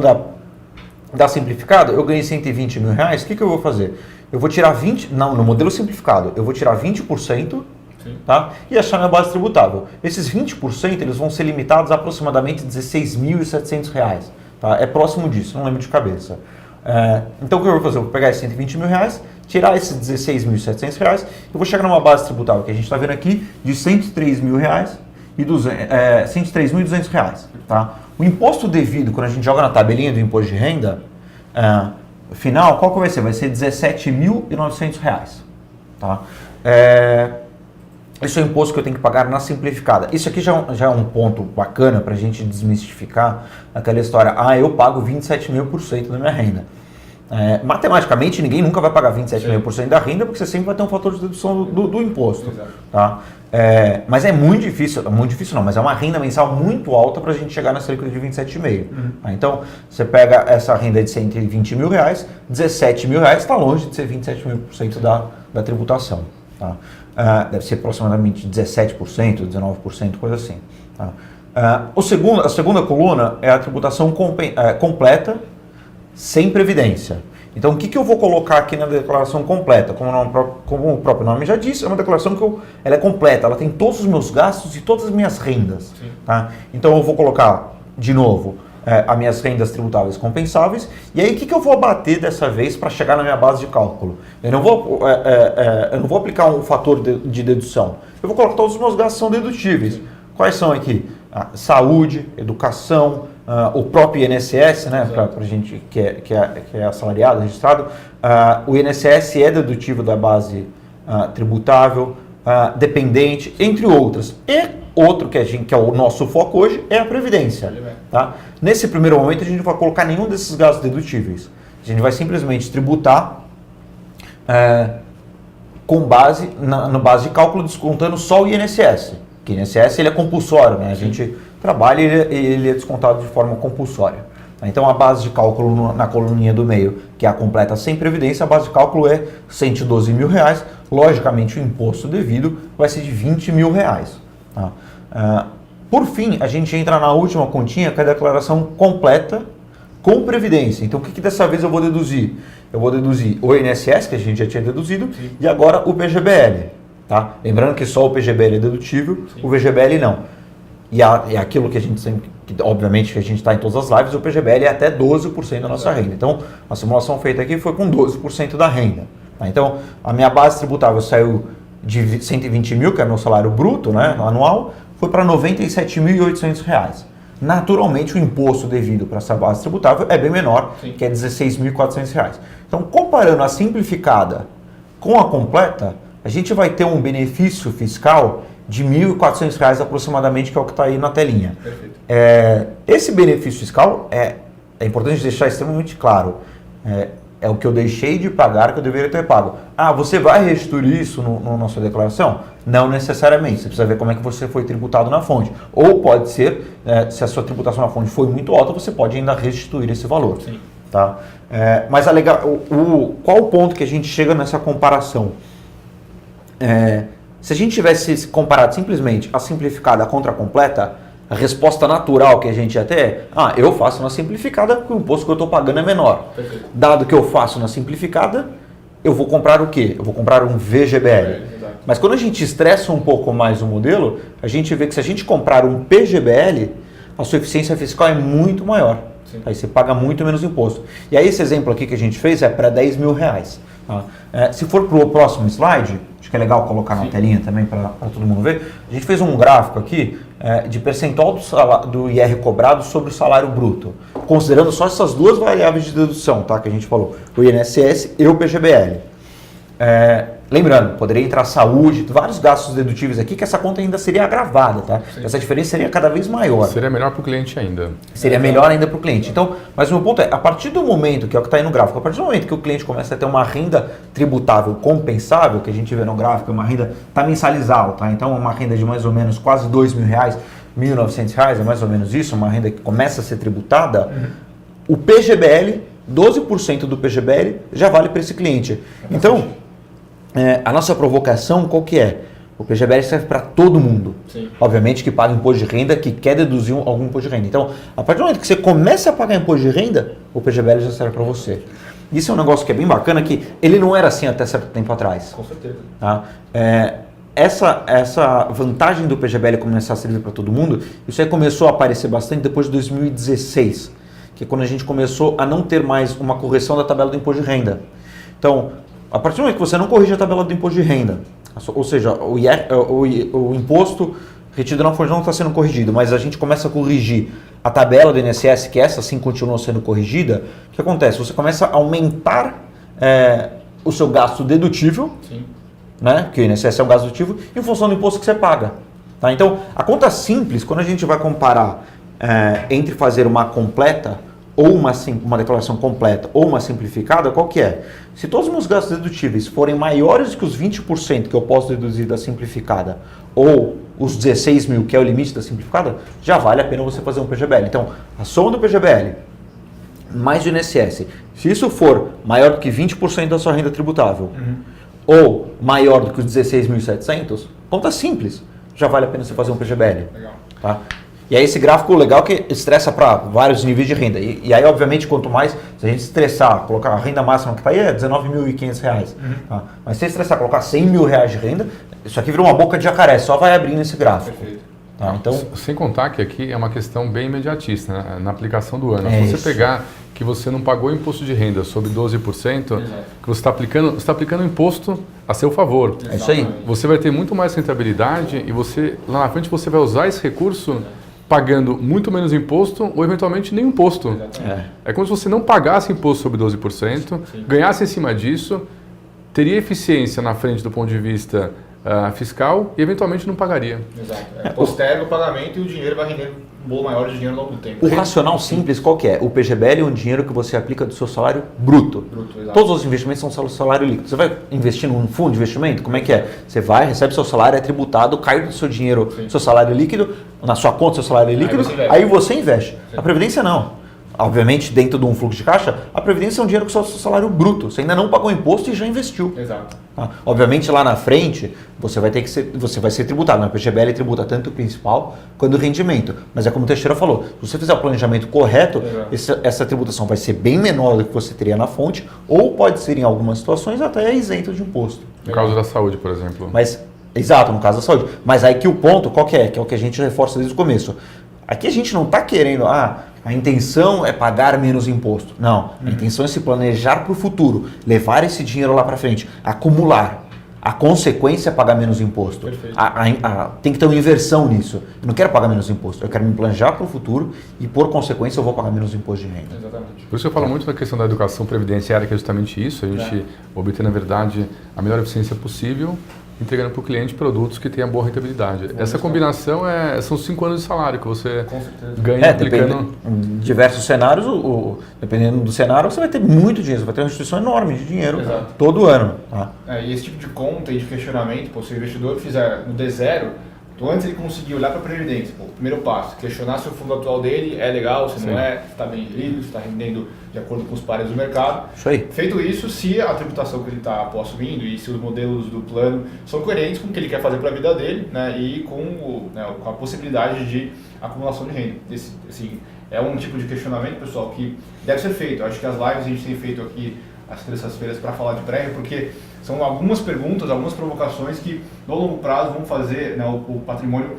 da simplificada, eu ganhei R$120 mil, o que eu vou fazer? Eu vou tirar no modelo simplificado, eu vou tirar 20%, tá? E achar minha base tributável. Esses 20% eles vão ser limitados a aproximadamente R$16.700. Tá? É próximo disso, não lembro de cabeça. Então o que eu vou fazer? Eu vou pegar esses R$120 mil, tirar esses R$16.700 e vou chegar numa base tributável que a gente está vendo aqui de R$103 mil e R$103.200. Tá? O imposto devido, quando a gente joga na tabelinha do imposto de renda, final, qual que vai ser? Vai ser R$17.900. Tá? Esse é o imposto que eu tenho que pagar na simplificada. Isso aqui já é um ponto bacana para a gente desmistificar aquela história. Eu pago 27.000% da minha renda. Matematicamente, ninguém nunca vai pagar 27,5% da renda, porque você sempre vai ter um fator de dedução do imposto. Tá? Mas é muito difícil não, mas é uma renda mensal muito alta para a gente chegar nessa alíquota de 27,5%. Tá? Então, você pega essa renda de 120 mil reais, 17 mil reais está longe de ser 27,5% da tributação. Tá? Deve ser aproximadamente 17%, 19%, coisa assim. Tá? A segunda coluna é a tributação completa sem previdência. Então, o que eu vou colocar aqui na declaração completa? Como o próprio nome já disse, é uma declaração que ela é completa, ela tem todos os meus gastos e todas as minhas rendas. Tá? Então, eu vou colocar, de novo, as minhas rendas tributáveis compensáveis. E aí, o que eu vou abater dessa vez para chegar na minha base de cálculo? Eu não vou aplicar um fator de dedução. Eu vou colocar todos os meus gastos são dedutíveis. Quais são aqui? Saúde, educação, o próprio INSS, né, para a gente que é assalariado, registrado, o INSS é dedutível da base tributável, dependente, entre outras. E outro que é o nosso foco hoje é a Previdência. Tá? Nesse primeiro momento a gente não vai colocar nenhum desses gastos dedutíveis. A gente vai simplesmente tributar com base no base de cálculo descontando só o INSS. Que o INSS ele é compulsório, né? A gente trabalha e ele é descontado de forma compulsória. Então a base de cálculo na coluninha do meio, que é a completa sem previdência, a base de cálculo é 112 mil reais. Logicamente o imposto devido vai ser de 20 mil reais. Tá? Por fim, a gente entra na última continha, que é a declaração completa com previdência. Então o que dessa vez eu vou deduzir? Eu vou deduzir o INSS, que a gente já tinha deduzido, e agora o PGBL. Tá? Lembrando que só o PGBL é dedutível, o VGBL não. E aquilo que a gente sempre, obviamente que a gente está em todas as lives, o PGBL é até 12% da nossa renda. Então, a simulação feita aqui foi com 12% da renda. Tá? Então, a minha base tributável saiu de 120 mil, que é meu salário bruto, né, anual, foi para R$ 97.800. Naturalmente, o imposto devido para essa base tributável é bem menor, que é R$ 16.400. Então, comparando a simplificada com a completa, a gente vai ter um benefício fiscal de R$ 1.400 aproximadamente, que é o que está aí na telinha. Esse benefício fiscal é importante deixar extremamente claro. É o que eu deixei de pagar que eu deveria ter pago. Você vai restituir isso na sua declaração? Não necessariamente. Você precisa ver como é que você foi tributado na fonte. Ou pode ser, se a sua tributação na fonte foi muito alta, você pode ainda restituir esse valor. Sim. Tá? Mas qual o ponto que a gente chega nessa comparação? Se a gente tivesse comparado simplesmente a simplificada contra a completa, a resposta natural que a gente ia ter eu faço na simplificada porque o imposto que eu estou pagando é menor. Perfeito. Dado que eu faço na simplificada, eu vou comprar o quê? Eu vou comprar um VGBL. Mas quando a gente estressa um pouco mais o modelo, a gente vê que se a gente comprar um PGBL, a sua eficiência fiscal é muito maior. Sim. Aí você paga muito menos imposto. E aí esse exemplo aqui que a gente fez é para R$ 10 mil. Tá? Se for para o próximo slide, acho que é legal colocar na telinha também para todo mundo ver, a gente fez um gráfico aqui de percentual do IR cobrado sobre o salário bruto, considerando só essas duas variáveis de dedução, tá, que a gente falou, o INSS e o PGBL. Lembrando, poderia entrar saúde, vários gastos dedutíveis aqui, que essa conta ainda seria agravada, tá? Essa diferença seria cada vez maior. Seria melhor para o cliente ainda. Seria melhor ainda para o cliente. Então, mas o meu ponto é, a partir do momento, que é o que está aí no gráfico, a partir do momento que o cliente começa a ter uma renda tributável compensável, que a gente vê no gráfico, uma renda está mensalizada, tá? Então, uma renda de mais ou menos quase R$ 2 mil, R$ 1.900, é mais ou menos isso, uma renda que começa a ser tributada, o PGBL, 12% do PGBL já vale para esse cliente. Então, a nossa provocação qual que é? O PGBL serve para todo mundo. Sim. Obviamente que paga imposto de renda, que quer deduzir algum imposto de renda. Então, a partir do momento que você começa a pagar imposto de renda, o PGBL já serve para você. Isso é um negócio que é bem bacana, que ele não era assim até certo tempo atrás. Com certeza. Tá? Essa vantagem do PGBL começar a servir para todo mundo, isso aí começou a aparecer bastante depois de 2016, que é quando a gente começou a não ter mais uma correção da tabela do imposto de renda. Então, a partir do momento que você não corrige a tabela do imposto de renda, ou seja, o imposto retido na fonte não está sendo corrigido, mas a gente começa a corrigir a tabela do INSS, que essa sim continua sendo corrigida, o que acontece? Você começa a aumentar o seu gasto dedutível, sim, né? Que o INSS é um gasto dedutivo, em função do imposto que você paga. Tá? Então, a conta simples, quando a gente vai comparar entre fazer uma completa ou uma declaração completa ou uma simplificada, qual que é? Se todos os meus gastos dedutíveis forem maiores que os 20% que eu posso deduzir da simplificada ou os 16 mil, que é o limite da simplificada, já vale a pena você fazer um PGBL. Então, a soma do PGBL mais o INSS, se isso for maior do que 20% da sua renda tributável ou maior do que os 16.700, conta simples, já vale a pena você fazer um PGBL. Legal. Tá? E aí esse gráfico legal que estressa para vários níveis de renda. E aí, obviamente, quanto mais, se a gente estressar, colocar a renda máxima que está aí é R$19.500. Tá? Mas se estressar, colocar R$100 mil de renda, isso aqui vira uma boca de jacaré, só vai abrindo esse gráfico. Perfeito. Tá? Então, sem contar que aqui é uma questão bem imediatista, né? Na aplicação do ano. É Se você isso. pegar que você não pagou imposto de renda sobre 12%, que você está aplicando o imposto a seu favor. é isso aí. Você vai ter muito mais rentabilidade e você lá na frente você vai usar esse recurso pagando muito menos imposto ou eventualmente nenhum imposto. É como se você não pagasse imposto sobre 12%, ganhasse em cima disso, teria eficiência na frente do ponto de vista fiscal e eventualmente não pagaria. Exato. Posterga o pagamento e o dinheiro vai render um bolo maior de dinheiro ao longo do tempo. O racional simples qual que é? O PGBL é um dinheiro que você aplica do seu salário bruto. Exato. Todos os investimentos são salário líquido. Você vai investir num fundo de investimento? Como é que é? Você vai, recebe seu salário, é tributado, cai do seu dinheiro, seu salário líquido, na sua conta seu salário é líquido, aí você investe. A Previdência não. Obviamente, dentro de um fluxo de caixa, a Previdência é um dinheiro que é o seu salário bruto. Você ainda não pagou imposto e já investiu. Exato. Tá? Obviamente, lá na frente, você vai ser tributado. Na PGBL tributa tanto o principal quanto o rendimento. Mas é como o Teixeira falou, se você fizer o planejamento correto, essa tributação vai ser bem menor do que você teria na fonte, ou pode ser, em algumas situações, até isento de imposto. No caso da saúde, por exemplo. Mas, exato, no caso da saúde. Mas aí que o ponto, qual que é? Que é o que a gente reforça desde o começo. Aqui a gente não está querendo, a intenção é pagar menos imposto. Não, a intenção é se planejar para o futuro, levar esse dinheiro lá para frente, acumular. A consequência é pagar menos imposto. Tem que ter uma inversão nisso. Eu não quero pagar menos imposto, eu quero me planejar para o futuro e, por consequência, eu vou pagar menos imposto de renda. Exatamente. Por isso eu falo muito da questão da educação previdenciária, que é justamente isso, a gente obter, na verdade, a melhor eficiência possível, entregando para o cliente produtos que tenham boa rentabilidade. Essa combinação são 5 anos de salário que você ganha aplicando. Em diversos cenários, dependendo do cenário, você vai ter muito dinheiro, você vai ter uma instituição enorme de dinheiro todo ano. Tá? E esse tipo de conta e de questionamento, se o investidor fizer no D0, então antes ele conseguir olhar para a Previdência, o primeiro passo, questionar se o fundo atual dele é legal, se não é, se está bem gerido, se está rendendo de acordo com os pares do mercado. Isso aí. Feito isso, se a tributação que ele está assumindo e se os modelos do plano são coerentes com o que ele quer fazer para a vida dele, né, e com a possibilidade de acumulação de renda. Assim, é um tipo de questionamento, pessoal, que deve ser feito. Eu acho que as lives a gente tem feito aqui às terças-feiras para falar de pré, porque são algumas perguntas, algumas provocações que no longo prazo vão fazer o patrimônio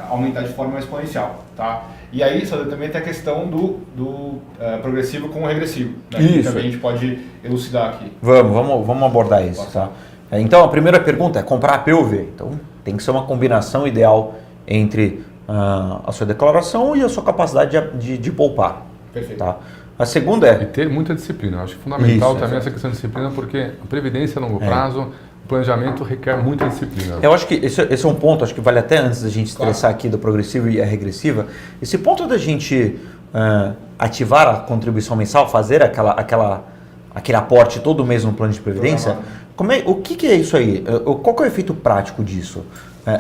aumentar de forma exponencial. Tá? E aí também tem a questão do progressivo com o regressivo, né, que também a gente pode elucidar aqui. Vamos abordar isso. Tá? Então a primeira pergunta é comprar a PUV. Então tem que ser uma combinação ideal entre a sua declaração e a sua capacidade de poupar. Perfeito. Tá? A segunda é... E ter muita disciplina. Eu acho fundamental também essa questão de disciplina, porque a previdência a longo prazo, o planejamento requer muita disciplina. Eu acho que esse é um ponto, acho que vale até antes da gente estressar aqui do progressivo e a regressiva, esse ponto da gente ativar a contribuição mensal, fazer aquele aporte todo mês no plano de previdência, o que é isso aí? Qual que é o efeito prático disso?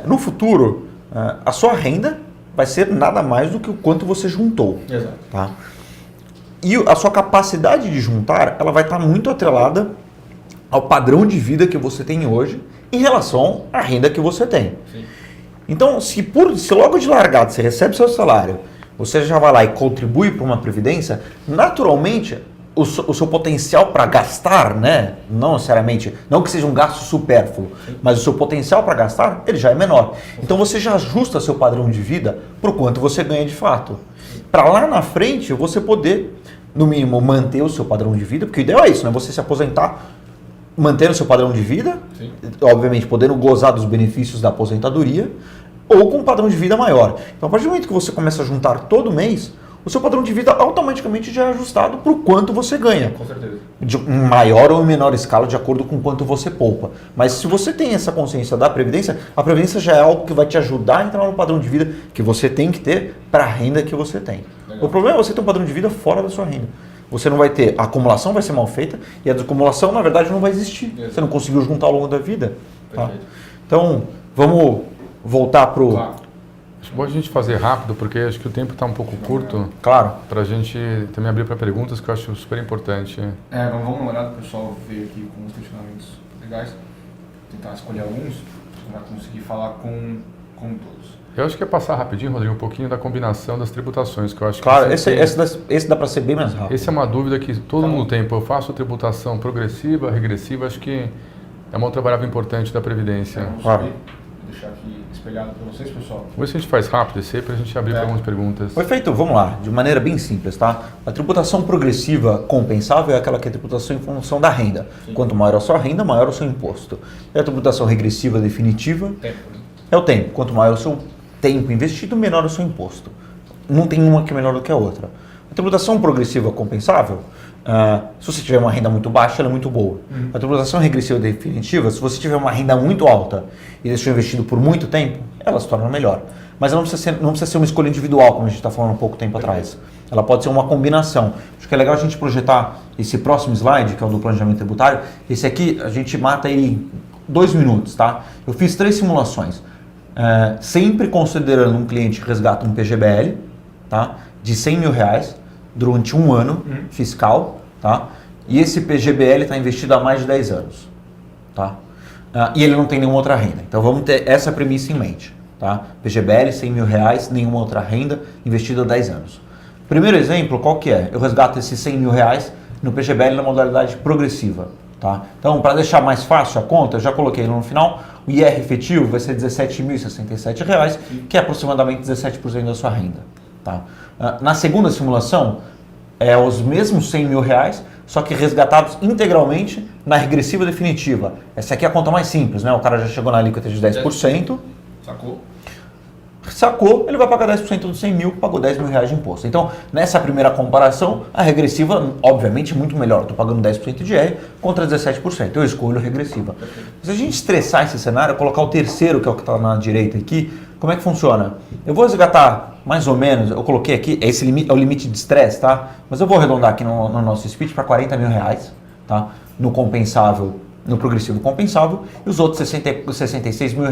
No futuro, a sua renda vai ser nada mais do que o quanto você juntou. Exato. Tá? E a sua capacidade de juntar, ela vai estar muito atrelada ao padrão de vida que você tem hoje em relação à renda que você tem. Sim. Então, se logo de largada você recebe seu salário, você já vai lá e contribui para uma previdência, naturalmente o seu potencial para gastar, né, não necessariamente, não que seja um gasto supérfluo, mas o seu potencial para gastar, ele já é menor. Então você já ajusta seu padrão de vida para o quanto você ganha de fato. Para lá na frente você poder, no mínimo, manter o seu padrão de vida, porque o ideal é isso, né? Você se aposentar mantendo o seu padrão de vida, obviamente podendo gozar dos benefícios da aposentadoria, ou com um padrão de vida maior. Então, a partir do momento que você começa a juntar todo mês, o seu padrão de vida automaticamente já é ajustado para o quanto você ganha. Com certeza. De maior ou menor escala, de acordo com quanto você poupa. Mas se você tem essa consciência da Previdência, a Previdência já é algo que vai te ajudar a entrar no padrão de vida que você tem que ter para a renda que você tem. Legal. O problema é você ter um padrão de vida fora da sua renda. Você não vai ter, a acumulação vai ser mal feita e a desacumulação, na verdade, não vai existir. Exato. Você não conseguiu juntar ao longo da vida. Tá? Perfeito. Então, vamos voltar para o... Claro. Acho bom a gente fazer rápido, porque acho que o tempo está um pouco curto, Claro. para a gente também abrir para perguntas, que eu acho super importante. Vamos dar uma olhada, o pessoal veio aqui com uns questionamentos legais. Tentar escolher alguns, para conseguir falar com todos. Eu acho que é passar rapidinho, Rodrigo, um pouquinho da combinação das tributações, que eu acho Claro, que esse dá para ser bem mais rápido. essa é uma dúvida que todo Tá mundo bom. tem. Pô, eu faço tributação progressiva, regressiva, acho que é uma outra variável importante da Previdência. Vamos Claro. subir. Vou deixar aqui espelhado para vocês, pessoal. Vamos ver se a gente faz rápido esse aí, para a gente abrir para algumas perguntas. Perfeito, vamos lá, de maneira bem simples, tá? A tributação progressiva compensável é aquela que é a tributação em função da renda. Sim. Quanto maior a sua renda, maior o seu imposto. E a tributação regressiva definitiva Tempo, né? é o tempo. Quanto maior o seu tempo investido, menor o seu imposto. Não tem uma que é melhor do que a outra. A tributação progressiva compensável, se você tiver uma renda muito baixa, ela é muito boa. A tributação regressiva definitiva, se você tiver uma renda muito alta e deixou investido por muito tempo, ela se torna melhor. Mas ela não precisa ser uma escolha individual, como a gente está falando há pouco tempo atrás. Ela pode ser uma combinação. Acho que é legal a gente projetar esse próximo slide, que é o do planejamento tributário. Esse aqui, a gente mata ele em 2 minutos, tá? Eu fiz 3 simulações. Sempre considerando um cliente que resgata um PGBL, tá? De R$100 mil durante um ano fiscal, tá? E esse PGBL está investido há mais de 10 anos, tá? E ele não tem nenhuma outra renda. Então vamos ter essa premissa em mente, tá? PGBL, R$100 mil, nenhuma outra renda, investido há 10 anos. Primeiro exemplo, qual que é? Eu resgato esses R$100 mil no PGBL na modalidade progressiva, tá? Então, para deixar mais fácil a conta, eu já coloquei no final, o IR efetivo vai ser R$17.067, que é aproximadamente 17% da sua renda, tá? Na segunda simulação, é os mesmos R$100 mil, só que resgatados integralmente na regressiva definitiva. Essa aqui é a conta mais simples, né? O cara já chegou na alíquota de 10%. Sacou? Sacou, ele vai pagar 10% dos 100 mil, pagou R$10 mil de imposto. Então, nessa primeira comparação, a regressiva, obviamente, é muito melhor. Estou pagando 10% de IR contra 17%. Eu escolho a regressiva. Se a gente estressar esse cenário, colocar o terceiro, que é o que está na direita aqui, como é que funciona? Eu vou resgatar mais ou menos, eu coloquei aqui, esse limite, é o limite de estresse, tá? Mas eu vou arredondar aqui no nosso speech para R$40 mil, tá? No compensável, no progressivo compensável, e os outros R$66 mil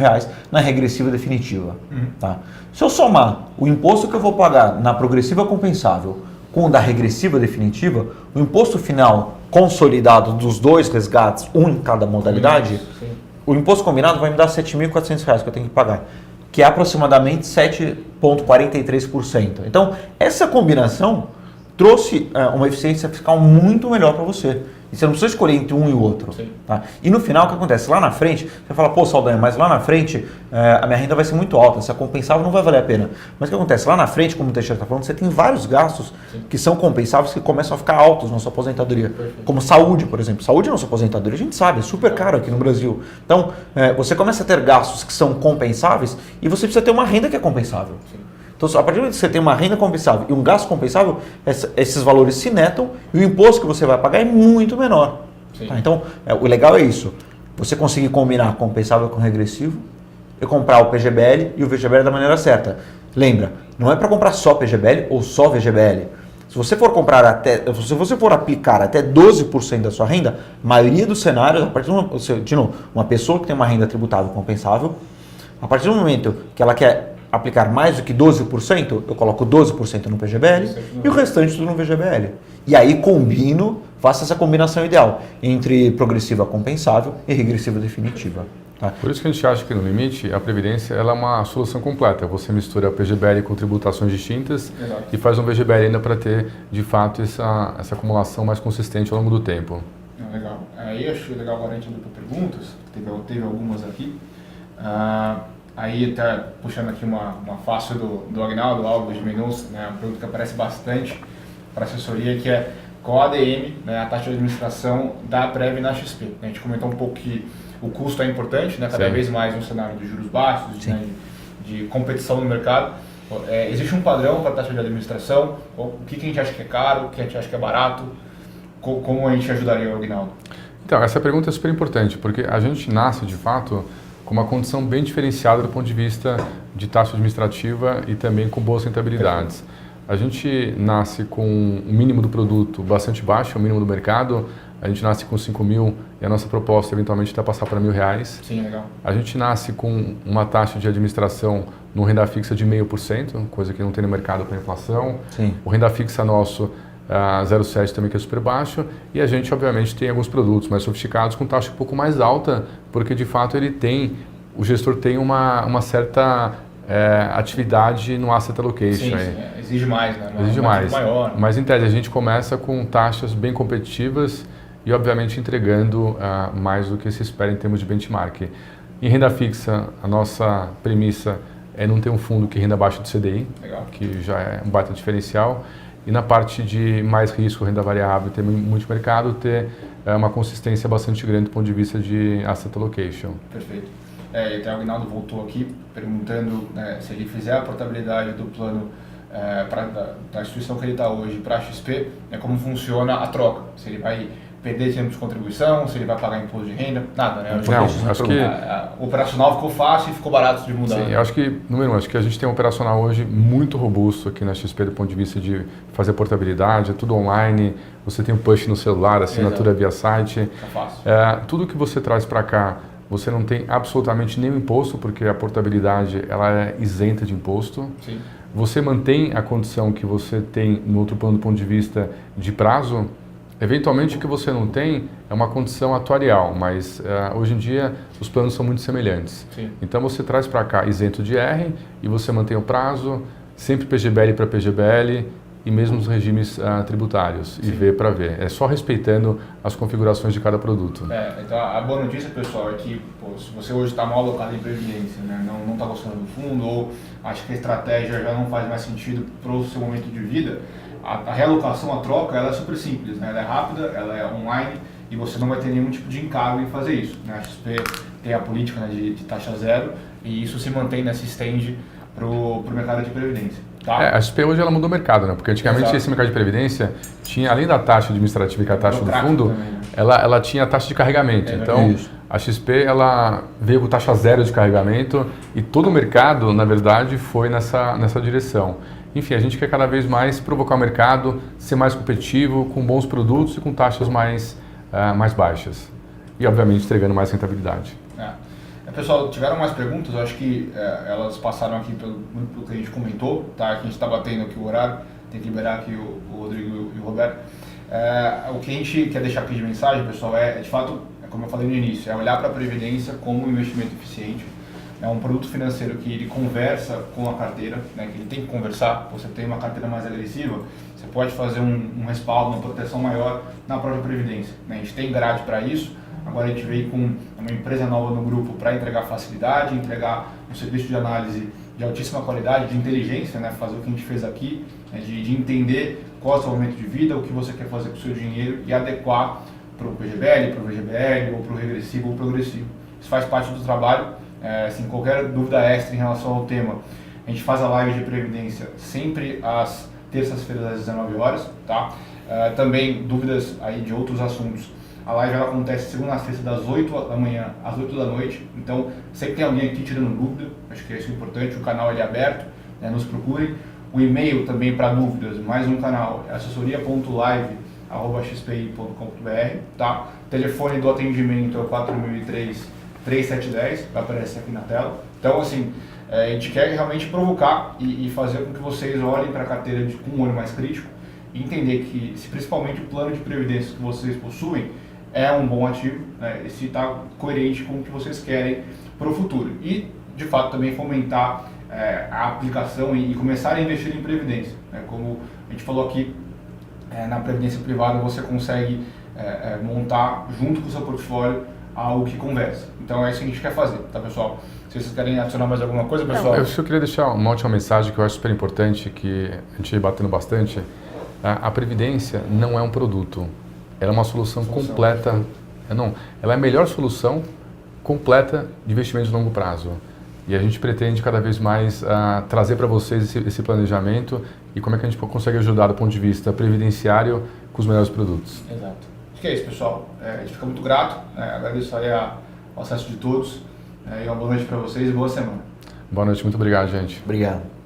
na regressiva definitiva. Tá? Se eu somar o imposto que eu vou pagar na progressiva compensável com o da regressiva definitiva, o imposto final consolidado dos dois resgates, um em cada modalidade, o imposto combinado vai me dar R$7.400 que eu tenho que pagar, que é aproximadamente 7,43%. Então, essa combinação trouxe uma eficiência fiscal muito melhor para você. E você não precisa escolher entre um e o outro. Tá? E no final, o que acontece? Lá na frente, você fala, pô, Saldanha, mas lá na frente a minha renda vai ser muito alta, se é compensável não vai valer a pena. Mas o que acontece? Lá na frente, como o Teixeira está falando, você tem vários gastos que são compensáveis que começam a ficar altos na sua aposentadoria. Como saúde, por exemplo. Saúde na sua aposentadoria, a gente sabe, é super caro aqui no Brasil. Então, você começa a ter gastos que são compensáveis e você precisa ter uma renda que é compensável. Então, a partir do momento que você tem uma renda compensável e um gasto compensável, esses valores se netam e o imposto que você vai pagar é muito menor. Tá? Então, o legal é isso. Você conseguir combinar compensável com regressivo e comprar o PGBL e o VGBL da maneira certa. Lembra, não é para comprar só PGBL ou só VGBL. Se você for aplicar até 12% da sua renda, a maioria dos cenários, a partir de uma pessoa que tem uma renda tributável compensável, a partir do momento que ela quer aplicar mais do que 12%, eu coloco 12% no PGBL e o restante tudo no VGBL. E aí faço essa combinação ideal entre progressiva compensável e regressiva definitiva. Tá? Por isso que a gente acha que no limite a Previdência ela é uma solução completa. Você mistura a PGBL com tributações distintas e faz um VGBL ainda para ter, de fato, essa acumulação mais consistente ao longo do tempo. Legal. Aí eu acho legal agora a gente abrir para perguntas, teve algumas aqui. Aí tá puxando aqui uma fácil do Agnaldo Alves de Mendonça, né, uma pergunta que aparece bastante para assessoria, que é qual a ADM, né, a taxa de administração da Prev na XP. A gente comentou um pouco que o custo é importante, né, cada vez mais um cenário de juros baixos, né, de competição no mercado. Existe um padrão para taxa de administração? O que a gente acha que é caro, o que a gente acha que é barato? Como a gente ajudaria o Aguinaldo? Então, essa pergunta é super importante, porque a gente nasce, de fato, com uma condição bem diferenciada do ponto de vista de taxa administrativa e também com boas rentabilidades. A gente nasce com o mínimo do produto bastante baixo, o mínimo do mercado. A gente nasce com 5 mil e a nossa proposta eventualmente é passar para R$1.000. Sim, legal. A gente nasce com uma taxa de administração no renda fixa de 0,5%, coisa que não tem no mercado para inflação. Sim. O renda fixa nosso 0,7 também, que é super baixo, e a gente obviamente tem alguns produtos mais sofisticados com taxa um pouco mais alta, porque de fato o gestor tem uma certa atividade no asset allocation. Sim, exige mais, né? Exige mais, maior, né? Mas em tese a gente começa com taxas bem competitivas e obviamente entregando mais do que se espera em termos de benchmark. Em renda fixa, a nossa premissa é não ter um fundo que renda abaixo do CDI, legal, que já é um baita diferencial. E na parte de mais risco, renda variável, ter multimercado, ter uma consistência bastante grande do ponto de vista de asset allocation. Perfeito. E até o Aguinaldo voltou aqui perguntando se ele fizer a portabilidade do plano da instituição que ele está hoje para a XP, como funciona a troca. Se ele vai perder tempo de contribuição, se ele vai pagar imposto de renda, nada, né? Não, acho que o operacional ficou fácil e ficou barato de mudar. Sim, eu acho que, número um, acho que a gente tem um operacional hoje muito robusto aqui na XP do ponto de vista de fazer portabilidade, é tudo online, você tem um push no celular, assinatura via site. É fácil. Tudo que você traz para cá, você não tem absolutamente nenhum imposto, porque a portabilidade ela é isenta de imposto. Sim. Você mantém a condição que você tem no outro plano do ponto de vista de prazo. Eventualmente o que você não tem é uma condição atuarial, mas hoje em dia os planos são muito semelhantes. Sim. Então você traz para cá isento de R e você mantém o prazo, sempre PGBL para PGBL e mesmo os regimes tributários, e V para V. É só respeitando as configurações de cada produto. Então a boa notícia, pessoal, é que se você hoje está mal alocado em previdência, né, não está gostando do fundo ou acha que a estratégia já não faz mais sentido para o seu momento de vida, a realocação, a troca, ela é super simples, né? Ela é rápida, ela é online e você não vai ter nenhum tipo de encargo em fazer isso, né? A XP tem a política, né, de taxa zero e isso se mantém, se estende para o mercado de previdência. Tá? A XP hoje ela mudou o mercado, né? Porque antigamente Exato. Esse mercado de previdência tinha, além da taxa administrativa e a taxa do fundo, também, né? ela tinha a taxa de carregamento. Então a XP ela veio com taxa zero de carregamento e todo o mercado, na verdade, foi nessa direção. Enfim, a gente quer cada vez mais provocar o mercado, ser mais competitivo, com bons produtos e com taxas mais baixas. E, obviamente, entregando mais rentabilidade. Pessoal, tiveram mais perguntas? Eu acho que elas passaram aqui pelo que a gente comentou, tá? Que a gente está batendo aqui o horário, tem que liberar aqui o Rodrigo e o Roberto. O que a gente quer deixar aqui de mensagem, pessoal, de fato, como eu falei no início, é olhar para a Previdência como um investimento eficiente. É um produto financeiro que ele conversa com a carteira, né, que ele tem que conversar. Você tem uma carteira mais agressiva, você pode fazer um respaldo, uma proteção maior na própria Previdência, né? A gente tem grade para isso. Agora a gente veio com uma empresa nova no grupo para entregar facilidade, entregar um serviço de análise de altíssima qualidade, de inteligência, né? Fazer o que a gente fez aqui, né? de entender qual é o seu momento de vida, o que você quer fazer com o seu dinheiro e adequar para o PGBL, para o VGBL, ou para o regressivo ou progressivo. Isso faz parte do trabalho. Sem qualquer dúvida extra em relação ao tema, a gente faz a live de previdência sempre às terças-feiras às 19 horas, tá? Também dúvidas aí de outros assuntos. A live ela acontece segunda a sexta das 8 da manhã às 8 da noite, então sempre tem alguém aqui tirando dúvida, acho que isso é importante, o canal ele é aberto, né? Nos procurem. O e-mail também para dúvidas, mais um canal, é assessoria.live@xpi.com.br, tá? O telefone do atendimento é o 4003-3710, vai aparecer aqui na tela. Então, assim, a gente quer realmente provocar e fazer com que vocês olhem para a carteira com um olho mais crítico e entender que, se principalmente o plano de previdência que vocês possuem é um bom ativo, né, e se está coerente com o que vocês querem para o futuro. E, de fato, também fomentar a aplicação e começar a investir em previdência. Né, como a gente falou aqui, na previdência privada você consegue montar junto com o seu portfólio algo que conversa. Então é isso que a gente quer fazer, tá, pessoal? Se vocês querem adicionar mais alguma coisa, pessoal? Eu só queria deixar uma última mensagem que eu acho super importante, que a gente vai batendo bastante. A Previdência não é um produto, ela é uma solução completa. Ela é a melhor solução completa de investimento de longo prazo. E a gente pretende cada vez mais trazer para vocês esse planejamento e como é que a gente consegue ajudar do ponto de vista previdenciário com os melhores produtos. Exato. Acho que é isso, pessoal. A gente fica muito grato, agradeço aí o acesso de todos e uma boa noite para vocês e boa semana. Boa noite, muito obrigado, gente. Obrigado.